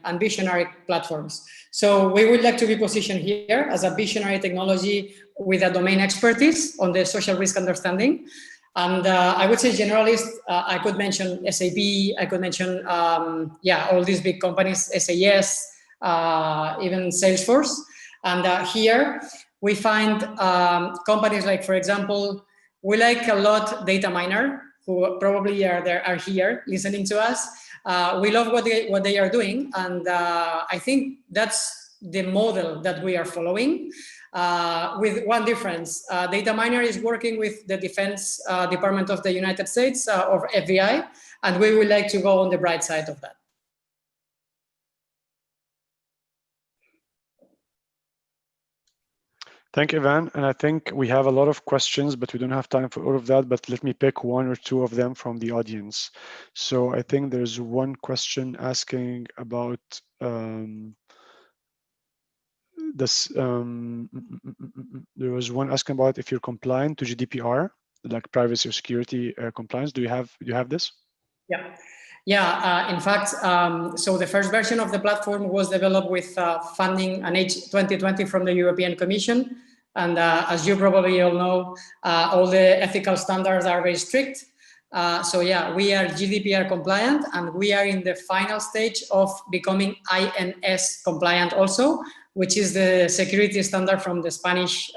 platforms. So we would like to be positioned here as a visionary technology with a domain expertise on the social risk understanding. And I would say generalist, I could mention SAP, I could mention, all these big companies, SAS, even Salesforce. And here we find companies like, for example, we like a lot Data Miner, who probably are here listening to us. We love what they are doing, and I think that's the model that we are following, with one difference. Data Miner is working with the Defense Department of the United States, or FBI, and we would like to go on the bright side of that. Thank you, Ivan. And I think we have a lot of questions, but we don't have time for all of that. But let me pick one or two of them from the audience. So I think there's one question asking about this. There was one asking about if you're compliant to GDPR, like privacy or security compliance. Do you have this? Yeah. In fact, so the first version of the platform was developed with funding and H2020 from the European Commission. And as you probably all know, all the ethical standards are very strict. So yeah, we are GDPR compliant, and we are in the final stage of becoming INS compliant also, which is the security standard from the Spanish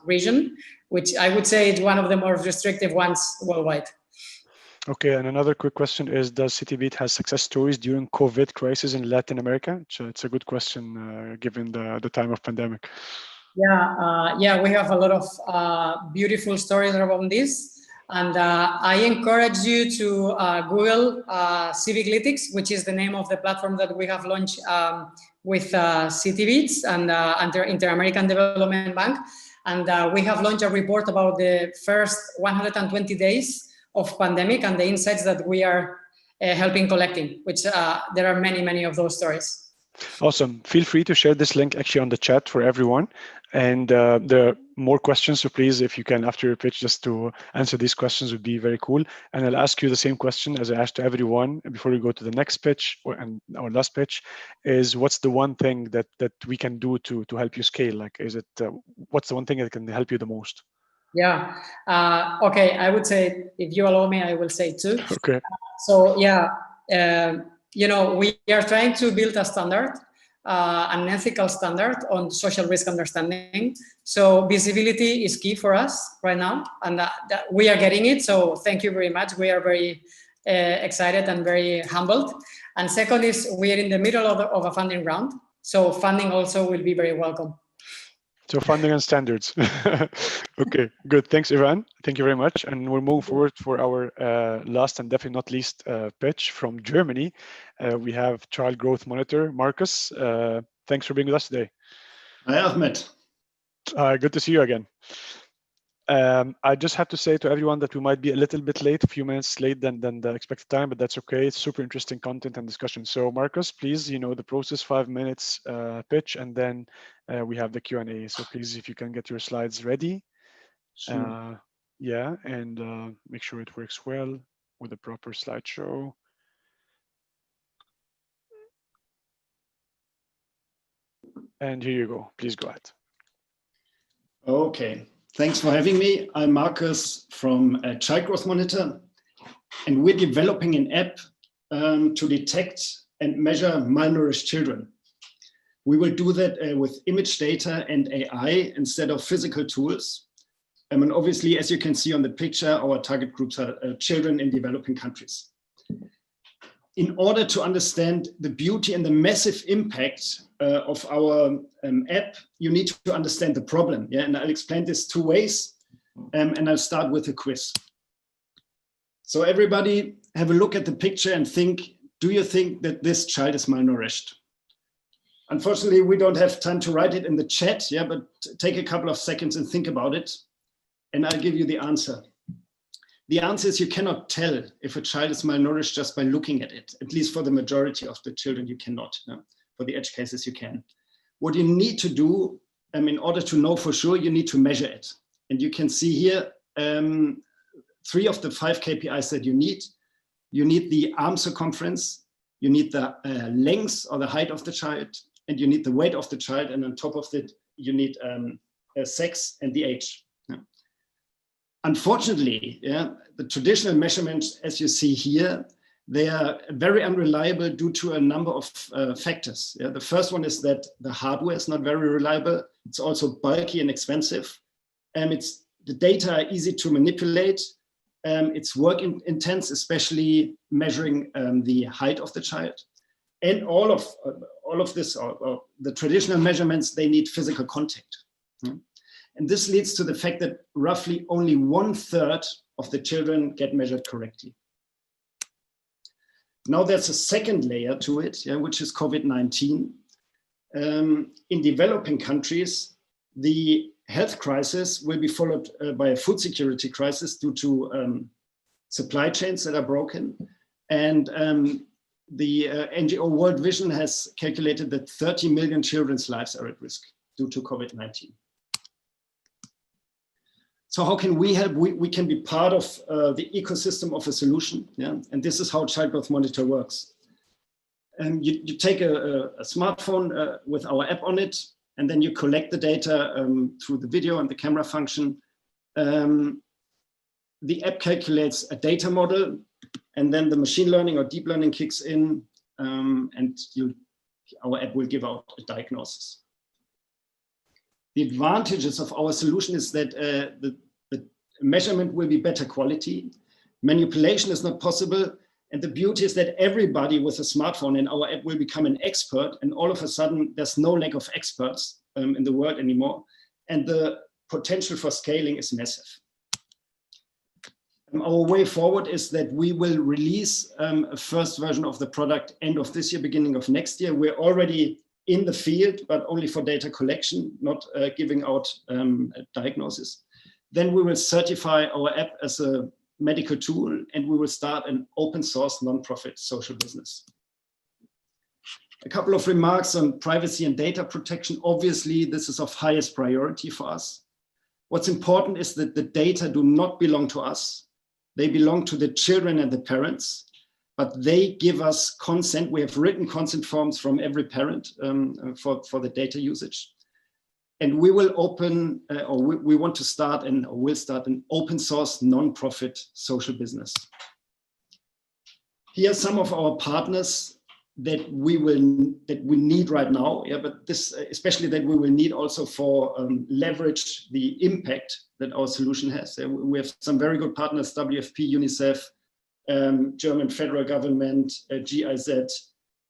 region, which I would say is one of the more restrictive ones worldwide. Okay, and another quick question is, does CityBeat has success stories during COVID crisis in Latin America? So it's a good question given the time of pandemic. Yeah, we have a lot of beautiful stories around this. And I encourage you to Google Civiclytics, which is the name of the platform that we have launched with CityBeats and Inter-American Development Bank. And we have launched a report about the first 120 days of pandemic and the insights that we are helping collecting, which there are many of those stories. Awesome. Feel free to share this link actually on the chat for everyone. And there are more questions, so please, if you can, after your pitch, just to answer these questions would be very cool. And I'll ask you the same question as I asked to everyone before we go to the next pitch and our last pitch, is what's the one thing that we can do to help you scale? Like, is it, what's the one thing that can help you the most? Yeah. Okay. I would say, if you allow me, I will say two. Okay. So yeah, we are trying to build a standard, an ethical standard on social risk understanding. So visibility is key for us right now, and that we are getting it. So thank you very much. We are very excited and very humbled. And second is, we are in the middle of a funding round. So funding also will be very welcome. So funding and standards. Okay, good. Thanks, Ivan. Thank you very much. And we'll move forward for our last and definitely not least pitch from Germany. We have Child Growth Monitor, Marcus. Thanks for being with us today. Hi, Ahmed. Good to see you again. I just have to say to everyone that we might be a little bit late, a few minutes late than the expected time, but that's okay. It's super interesting content and discussion. So Marcus, please, the process, 5 minutes pitch, and then we have the Q&A. So please, if you can get your slides ready. Sure. Yeah, and make sure it works well with a proper slideshow. And here you go. Please go ahead. Okay. Thanks for having me. I'm Marcus from Child Growth Monitor, and we're developing an app to detect and measure malnourished children. We will do that with image data and AI instead of physical tools. And obviously, as you can see on the picture, our target groups are children in developing countries. In order to understand the beauty and the massive impact of our app, you need to understand the problem. Yeah, and I'll explain this two ways. And I'll start with a quiz. So everybody have a look at the picture and think, do you think that this child is malnourished? Unfortunately, we don't have time to write it in the chat, yeah, but take a couple of seconds and think about it, and I'll give you the answer. The answer is you cannot tell if a child is malnourished just by looking at it. At least for the majority of the children, you cannot. No? For the edge cases, you can. What you need to do, in order to know for sure, you need to measure it. And you can see here 3 of the 5 KPIs that you need. You need the arm circumference, you need the length or the height of the child, and you need the weight of the child. And on top of that, you need sex and the age. Unfortunately, yeah, the traditional measurements, as you see here, they are very unreliable due to a number of factors. Yeah, the first one is that the hardware is not very reliable. It's also bulky and expensive. The data are easy to manipulate. It's work intense, especially measuring the height of the child. And all of this, or the traditional measurements, they need physical contact. And this leads to the fact that roughly only 1/3 of the children get measured correctly. Now there's a second layer to it, yeah, which is COVID-19. In developing countries, the health crisis will be followed by a food security crisis due to supply chains that are broken. And the NGO World Vision has calculated that 30 million children's lives are at risk due to COVID-19. So how can we help? We can be part of the ecosystem of a solution, yeah? And this is how Child Growth Monitor works. You take a smartphone with our app on it, and then you collect the data through the video and the camera function. The app calculates a data model, and then the machine learning or deep learning kicks in, and our app will give out a diagnosis. The advantages of our solution is that the measurement will be better quality, manipulation is not possible, and the beauty is that everybody with a smartphone in our app will become an expert, and all of a sudden there's no lack of experts in the world anymore, and the potential for scaling is massive. Our way forward is that we will release a first version of the product end of this year, beginning of next year. We're already in the field, but only for data collection, not giving out a diagnosis. Then we will certify our app as a medical tool, and we will start an open source nonprofit social business. A couple of remarks on privacy and data protection. Obviously, this is of highest priority for us. What's important is that the data do not belong to us. They belong to the children and the parents, but they give us consent. We have written consent forms from every parent for the data usage. And we will open, or we want to start and will start an open source nonprofit social business. Here are some of our partners that we need right now, yeah, but this especially that we will need also for leverage the impact that our solution has. We have some very good partners: WFP, UNICEF, German federal government, GIZ,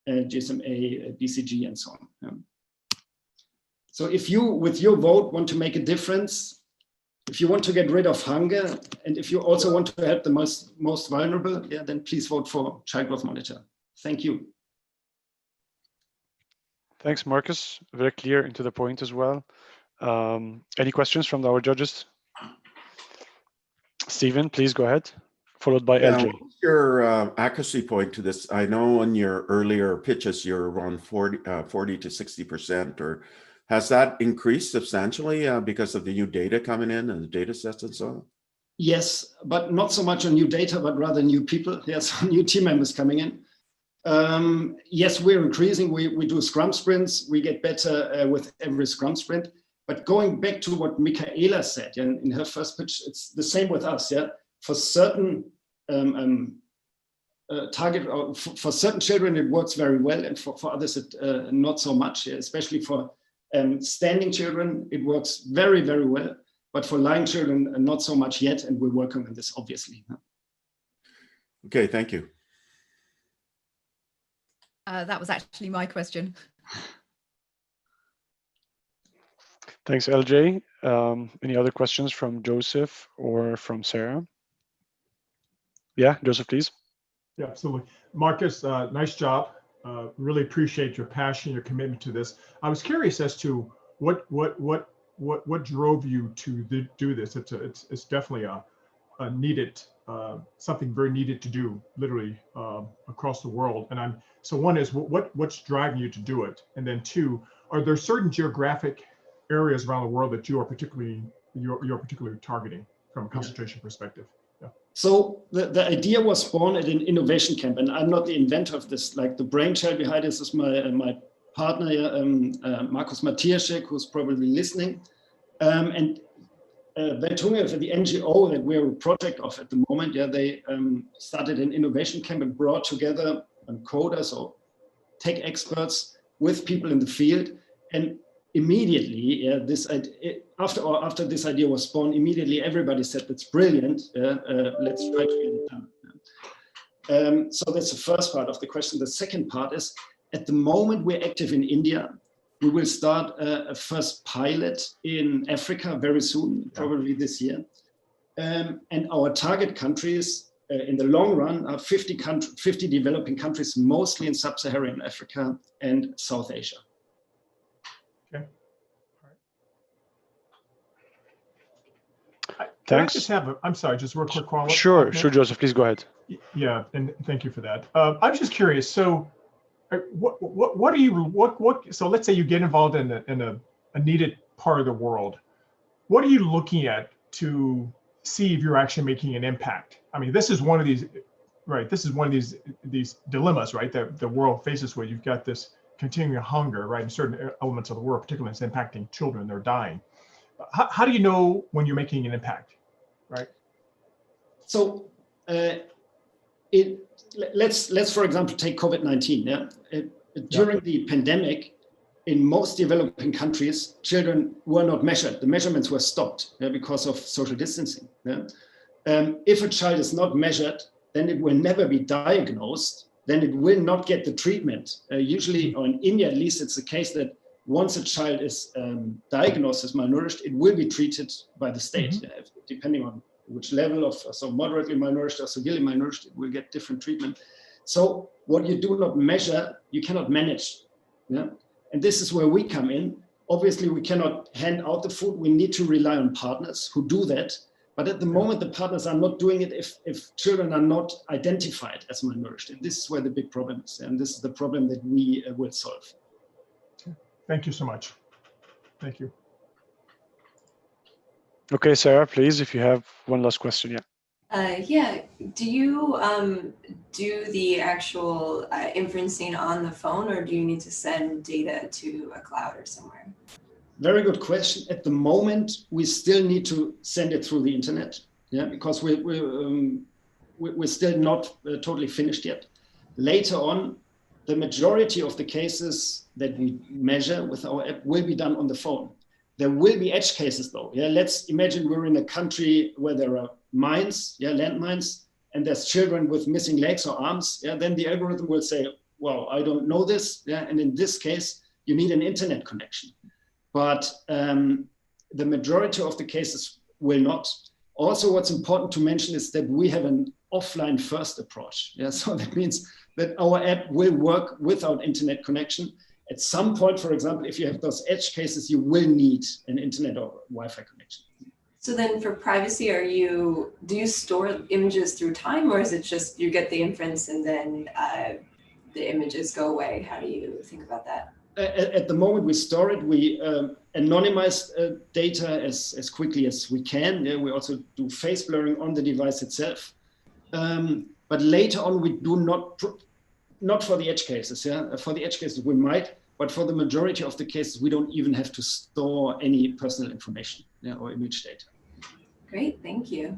GSMA, BCG, and so on. Yeah. So if you, with your vote, want to make a difference, if you want to get rid of hunger, and if you also want to help the most vulnerable, yeah, then please vote for Child Growth Monitor. Thank you. Thanks, Marcus. Very clear and to the point as well. Any questions from our judges? Stephen, please go ahead, followed by LJ. What's your accuracy point to this? I know in your earlier pitches, you're around 40 to 60%, or has that increased substantially because of the new data coming in and the data sets and so on? Yes, but not so much on new data, but rather new people. Yes, new team members coming in. Yes, we're increasing. We do Scrum sprints. We get better with every Scrum sprint. But going back to what Michaela said in her first pitch, it's the same with us. Yeah, for certain for certain children it works very well, and for others it not so much. Yeah? Especially for standing children, it works very, very well. But for lying children, not so much yet, and we're working on this, obviously. Okay, thank you. That was actually my question. Thanks, LJ. Any other questions from Joseph or from Sarah? Yeah, Joseph, please. Yeah, absolutely. Marcus, nice job. Really appreciate your passion, your commitment to this. I was curious as to what drove you to do this. It's definitely a needed, something very needed to do, literally across the world. And so one is what's driving you to do it, and then two, are there certain geographic areas around the world that you're particularly targeting from a concentration perspective? Yeah. So the idea was born at an innovation camp, and I'm not the inventor of this. Like, the brainchild behind this is my partner, Markus Matiaszek, who's probably listening. And Weltunge, for the NGO that we're a project of at the moment, yeah, they started an innovation camp and brought together coders or tech experts with people in the field. And immediately, yeah, after this idea was born, immediately everybody said, that's brilliant, let's try to get it done. So that's the first part of the question. The second part is, at the moment we're active in India. We will start a first pilot in Africa very soon, probably this year. And our target countries in the long run are 50 developing countries, mostly in sub-Saharan Africa and South Asia. Okay. All right. Thanks. I just have I'm sorry, just real quick follow-up. Sure, Joseph, please go ahead. Yeah, and thank you for that. I'm just curious. So, so let's say you get involved in a needed part of the world. What are you looking at to see if you're actually making an impact? I mean, this is one of these, right? This is one of these dilemmas, right? That the world faces, where you've got this continuing hunger, right? In certain elements of the world, particularly it's impacting children, they're dying. How do you know when you're making an impact, right? So, let's for example take COVID-19. Yeah, during the pandemic, in most developing countries, children were not measured. The measurements were stopped because of social distancing. Yeah? If a child is not measured, then it will never be diagnosed. Then it will not get the treatment. Usually, or in India at least, it's the case that once a child is diagnosed as malnourished, it will be treated by the state, depending on which level of, so moderately malnourished or severely malnourished, it will get different treatment. So what you do not measure, you cannot manage. Yeah? And this is where we come in. Obviously, we cannot hand out the food. We need to rely on partners who do that. But at the moment, the partners are not doing it if children are not identified as malnourished. And this is where the big problem is. And this is the problem that we will solve. Thank you so much. Thank you. Okay, Sarah, please, if you have one last question, yeah. Do you do the actual inferencing on the phone, or do you need to send data to a cloud or somewhere? Very good question. At the moment, we still need to send it through the internet, yeah, because we're still not totally finished yet. Later on, the majority of the cases that we measure with our app will be done on the phone. There will be edge cases though. Yeah, let's imagine we're in a country where there are mines, yeah, landmines, and there's children with missing legs or arms. Yeah, then the algorithm will say, well, I don't know this. Yeah, and in this case, you need an internet connection. But the majority of the cases will not. Also, what's important to mention is that we have an offline first approach. Yeah, so that means that our app will work without internet connection. At some point, for example, if you have those edge cases, you will need an internet or Wi-Fi connection. So then for privacy, do you store images through time, or is it just you get the inference and then the images go away? How do you think about that? At the moment we store it, we anonymize data as quickly as we can. Yeah, we also do face blurring on the device itself. But later on, we do not for the edge cases. Yeah, for the edge cases we might, but for the majority of the cases, we don't even have to store any personal information, yeah, or image data. Great, thank you.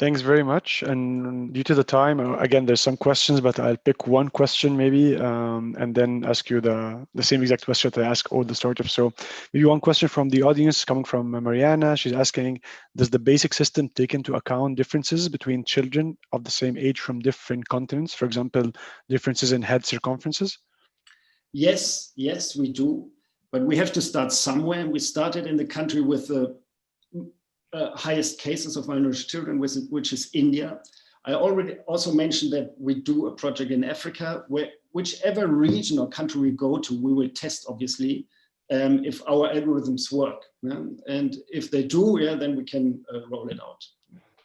Thanks very much. And due to the time, again, there's some questions, but I'll pick one question maybe, and then ask you the same exact question that I ask all the startups. So maybe one question from the audience coming from Mariana. She's asking, does the basic system take into account differences between children of the same age from different continents? For example, differences in head circumferences? Yes, we do. But we have to start somewhere. We started in the country with the highest cases of malnourished children, which is India. I already also mentioned that we do a project in Africa where whichever region or country we go to, we will test, obviously, if our algorithms work. Yeah? And if they do, yeah, then we can roll it out.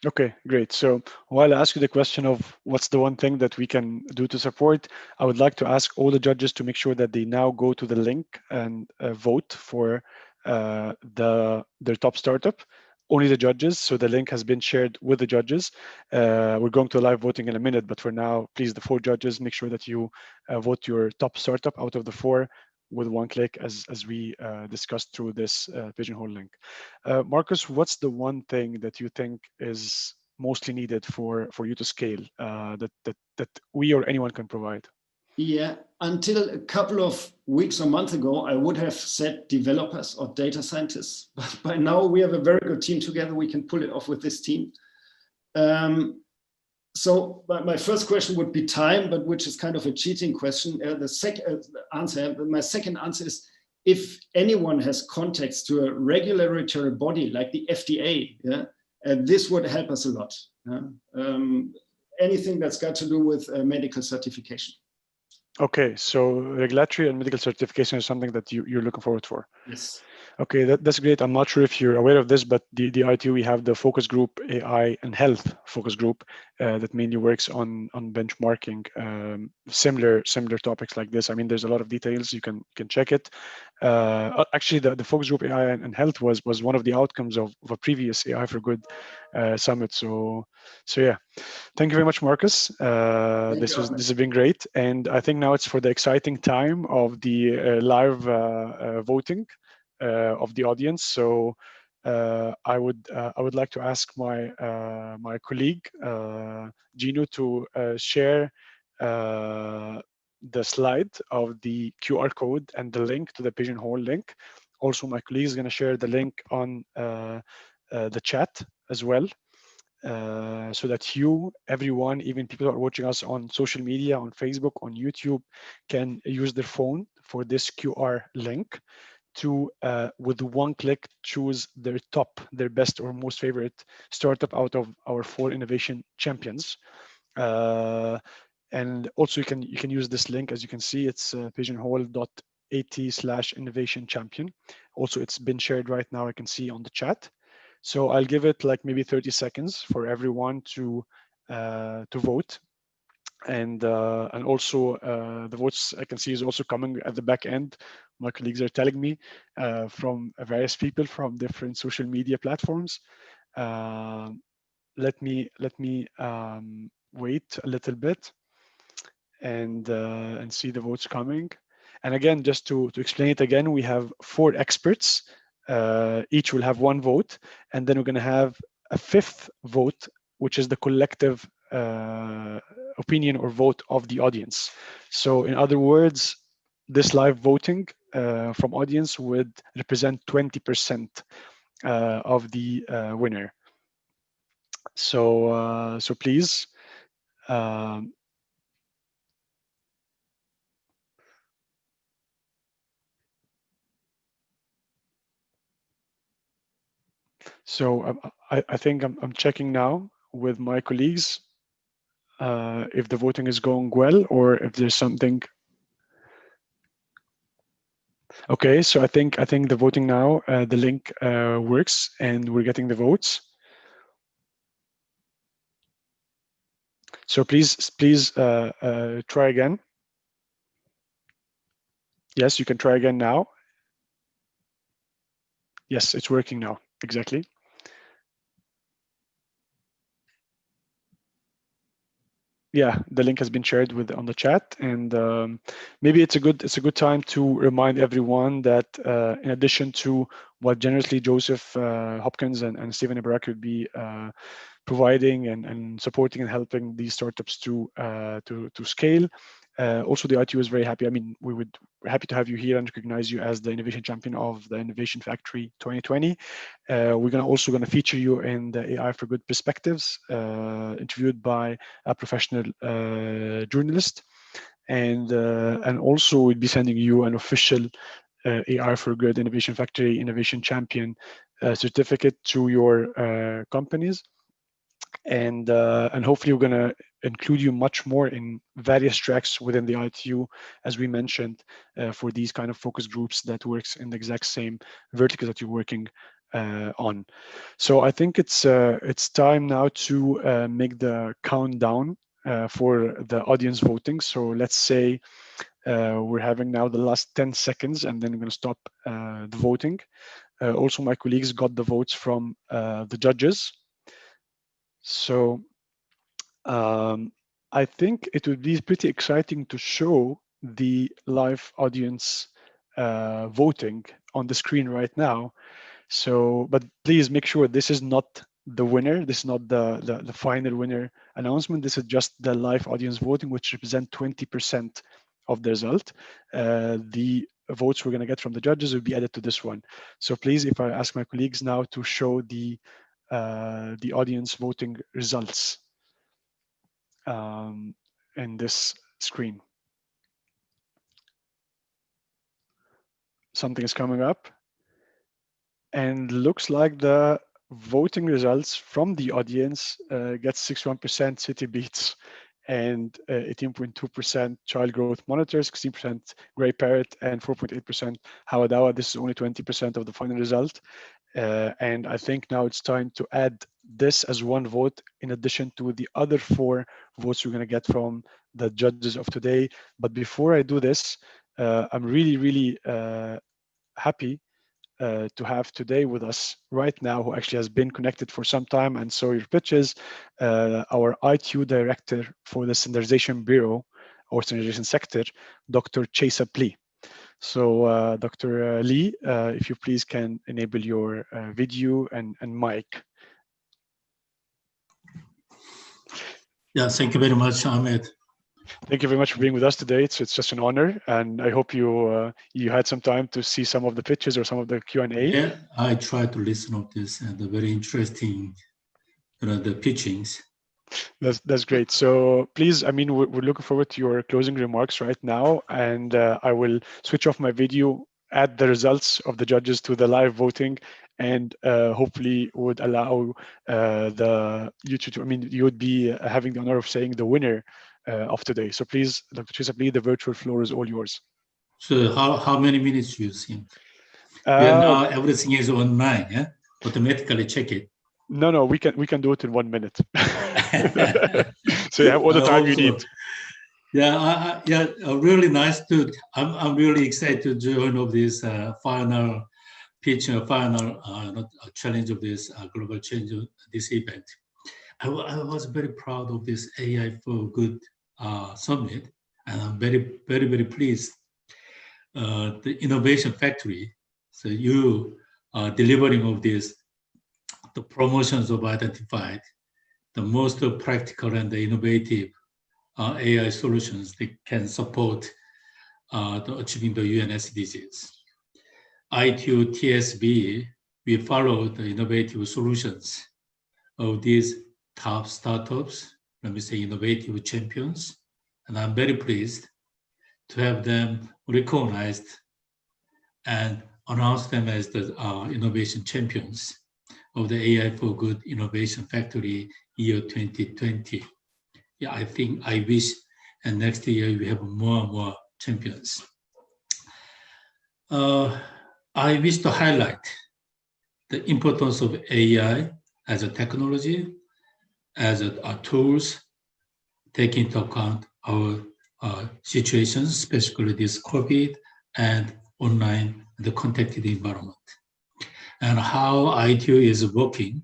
Okay, great. So while I ask you the question of what's the one thing that we can do to support, I would like to ask all the judges to make sure that they now go to the link and vote for their top startup. Only the judges, so the link has been shared with the judges. We're going to live voting in a minute, but for now, please, the 4 judges, make sure that you vote your top startup out of the 4 with one click, as we discussed through this Pigeonhole link. Marcus, what's the one thing that you think is mostly needed for you to scale that we or anyone can provide? Yeah, until a couple of weeks or months ago, I would have said developers or data scientists. But by now, we have a very good team together. We can pull it off with this team. So my first question would be time, but which is kind of a cheating question. The second answer, my second answer is, if anyone has contacts to a regulatory body like the FDA, yeah, this would help us a lot. Anything that's got to do with medical certification. Okay, so regulatory and medical certification is something that you're looking forward for. Yes. Okay, that's great. I'm not sure if you're aware of this, but the ITU, we have the focus group, AI and health focus group, that mainly works on benchmarking similar topics like this. I mean, there's a lot of details. You can check it. Actually, the focus group AI and health was one of the outcomes of a previous AI for Good summit. So yeah, thank you very much, Marcus. This has been great, and I think now it's for the exciting time of the live voting of the audience. So I would like to ask my my colleague Gino to share the slide of the QR code and the link to the Pigeonhole link. Also, my colleague is going to share the link on the chat as well. So that you, everyone, even people who are watching us on social media, on Facebook, on YouTube, can use their phone for this QR link to, with one click, choose their best or most favorite startup out of our 4 innovation champions. And also you can use this link. As you can see, it's pigeonhole.at/innovation champion. Also, it's been shared right now, I can see on the chat. So I'll give it like maybe 30 seconds for everyone to vote. And also the votes I can see is also coming at the back end. My colleagues are telling me from various people from different social media platforms. Let me wait a little bit and see the votes coming. And again, just to explain it again, we have 4 experts. Each will have 1 vote, and then we're going to have a 5th vote, which is the collective opinion or vote of the audience. So in other words, this live voting from audience would represent 20% of the winner. So so please so I think I'm checking now with my colleagues if the voting is going well or if there's something. Okay, so I think the voting now, the link works and we're getting the votes. So please try again. Yes, you can try again now. Yes, it's working now. Exactly. Yeah, the link has been shared on the chat, and maybe it's a good time to remind everyone that in addition to what generously Joseph Hopkins and Stephen Ibaraki would be providing and supporting and helping these startups to scale. Also, the ITU is very happy. I mean, we're happy to have you here and recognize you as the innovation champion of the Innovation Factory 2020. We're also going to feature you in the AI for Good Perspectives, interviewed by a professional journalist, and also we'll be sending you an official AI for Good Innovation Factory Innovation Champion certificate to your companies. And hopefully we're going to include you much more in various tracks within the ITU, as we mentioned, for these kind of focus groups that works in the exact same verticals that you're working on. So I think it's time now to make the countdown for the audience voting. So let's say we're having now the last 10 seconds, and then we're going to stop the voting. Also, my colleagues got the votes from the judges. So I think it would be pretty exciting to show the live audience voting on the screen right now. So, but please make sure this is not the winner. This is not the final winner announcement. This is just the live audience voting, which represent 20% of the result. The votes we're going to get from the judges will be added to this one. So please, if I ask my colleagues now to show the audience voting results in this screen. Something is coming up, and looks like the voting results from the audience gets 61% City Beats and 18.2% Child Growth Monitor, 16% Grey Parrot, and 4.8% Hawa Dawa. This is only 20% of the final result. And I think now it's time to add this as one vote in addition to the other 4 votes we're going to get from the judges of today. But before I do this, I'm really happy to have today with us right now, who actually has been connected for some time and saw your pitches, our ITU Director for the Standardization Bureau or Standardization Sector, Dr. Chesa Lee. So Dr. Lee, if you please can enable your video and mic. Yeah, thank you very much, Ahmed. Thank you very much for being with us today. It's just an honor, and I hope you you had some time to see some of the pitches or some of the Q&A. Yeah, I tried to listen to this and very interesting, the pitchings. That's great. So please, I mean, we're looking forward to your closing remarks right now, and I will switch off my video, add the results of the judges to the live voting, and hopefully would allow you to, I mean, you would be having the honor of saying the winner of today. So please, Dr. Chesa Lee, the virtual floor is all yours. So how many minutes do you think? Now everything is online, yeah? Automatically check it. No, we can do it in 1 minute. So you have all the time you need. Yeah, really nice to. I'm really excited to join of this final pitch, final challenge of this global change of this event. I was very proud of this AI for Good summit, and I'm very pleased. The innovation factory. So you are delivering of this, the promotions of identified, the most practical and the innovative AI solutions that can support achieving the UN SDGs. ITU TSB, we follow the innovative solutions of these top startups, let me say innovative champions, and I'm very pleased to have them recognized and announce them as the innovation champions of the AI for Good Innovation Factory year 2020. Yeah, I wish, and next year we have more and more champions. I wish to highlight the importance of AI as a technology, as tools, taking into account our situations, especially this COVID and online, the contacted environment, and how ITU is working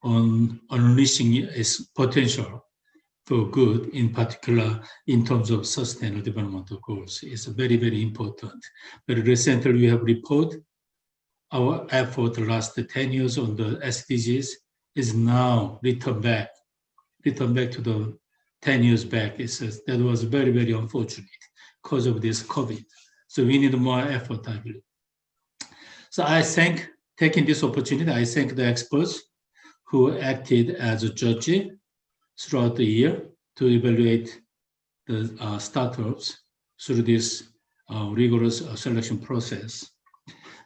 on unleashing its potential for good, in particular in terms of sustainable development goals. It's very important. Very recently, we have reported our effort the last 10 years on the SDGs is now returned back to the 10 years back. It says that was very unfortunate because of this COVID. So we need more effort, I believe. So I think, taking this opportunity, I thank the experts who acted as a judge throughout the year to evaluate the startups through this rigorous selection process.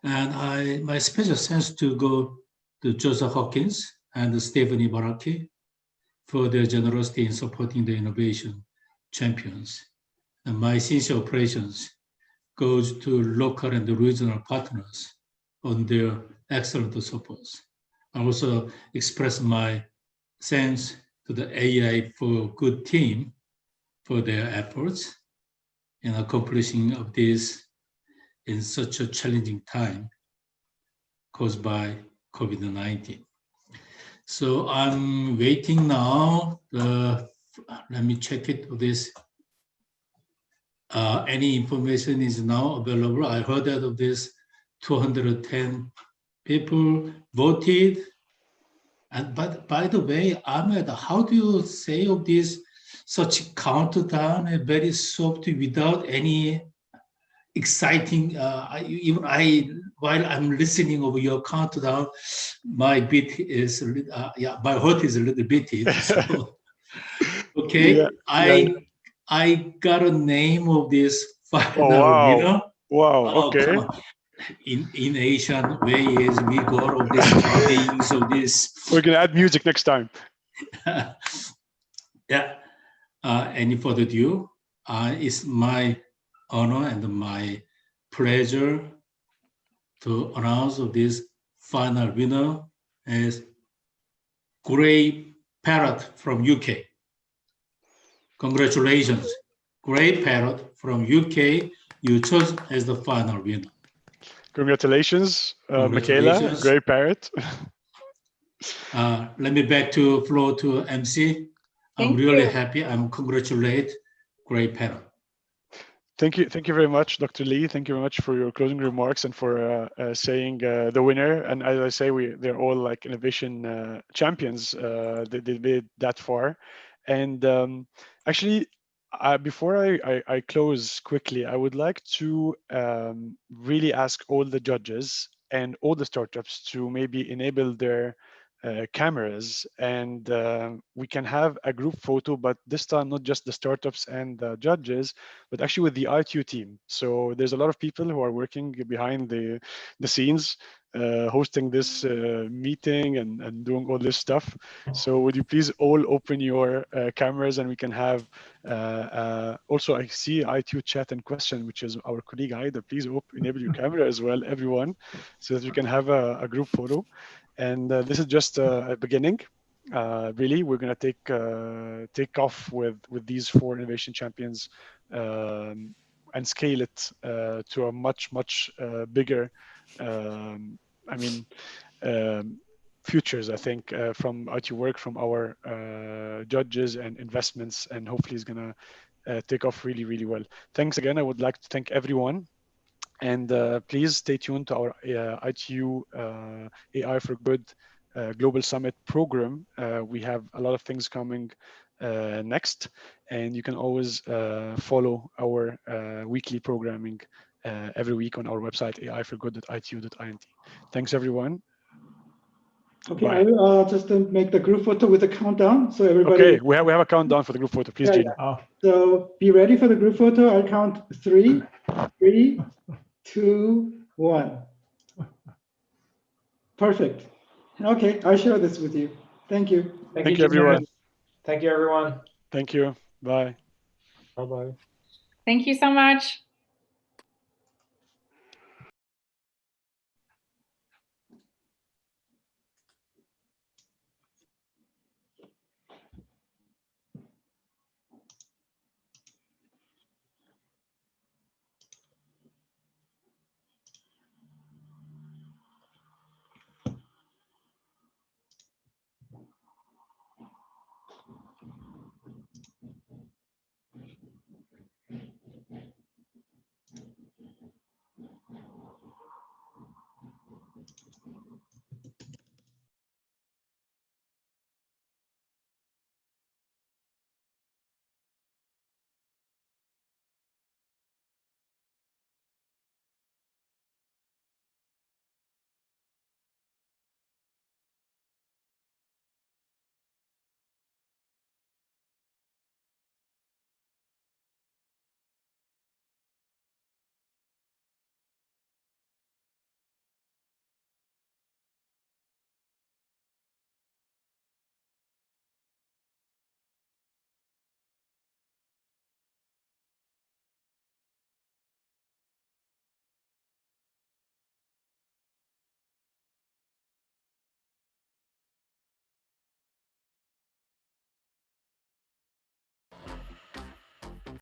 And my special thanks to go to Joseph Hawkins and Stephanie Baraki for their generosity in supporting the innovation champions. And my sincere appreciations goes to local and regional partners on their excellent support. I also express my thanks to the AI for Good team for their efforts in accomplishing of this in such a challenging time caused by COVID-19. So I'm waiting now. Let me check it. This any information is now available. I heard that of this 210 people voted. And but by the way, Ahmed, how do you say of this such countdown and very soft without any exciting? While I'm listening over your countdown, my beat is my heart is a little beating. So okay, Yeah, I got a name of this Oh, final wow. winner. Wow. Oh, Okay. come on. In Asian ways, we got all these drummings of this. We're going to add music next time. Yeah. Any further ado, it's my honor and my pleasure to announce this final winner as Grey Parrot from UK. Congratulations, Grey Parrot from UK. You chose as the final winner. Congratulations, Michaela, Congratulations. Grey Parrot. Let me back to floor to MC. I'm Thank really you. happy. I'm congratulate Grey Parrot. Thank you very much, Dr. Lee. Thank you very much for your closing remarks and for saying the winner. And as I say, they're all like innovation champions. They made that far. And actually, before I close quickly, I would like to really ask all the judges and all the startups to maybe enable their cameras, and we can have a group photo, but this time not just the startups and the judges, but actually with the ITU team. So there's a lot of people who are working behind the scenes, hosting this meeting and doing all this stuff. So would you please all open your cameras, and we can have also, I see ITU chat and question, which is our colleague Aida. Please enable your camera as well, everyone, so that we can have a group photo. And this is just a beginning. Really, we're going to take off with these 4 innovation champions and scale it to a much bigger, futures. I think from ITU work, from our judges and investments, and hopefully it's going to take off really well. Thanks again. I would like to thank everyone. And please stay tuned to our ITU AI for Good Global Summit program. We have a lot of things coming next, and you can always follow our weekly programming every week on our website, aiforgood.itu.int. Thanks, everyone. Okay, I'll just make the group photo with a countdown. So everybody. Okay, we have a countdown for the group photo. Please, Gina. Yeah. So be ready for the group photo. I'll count 3, 2, 1. Perfect. Okay, I'll share this with you. Thank you. Thank you, everyone. Thank you, everyone. Thank you. Bye. Bye-bye. Thank you so much.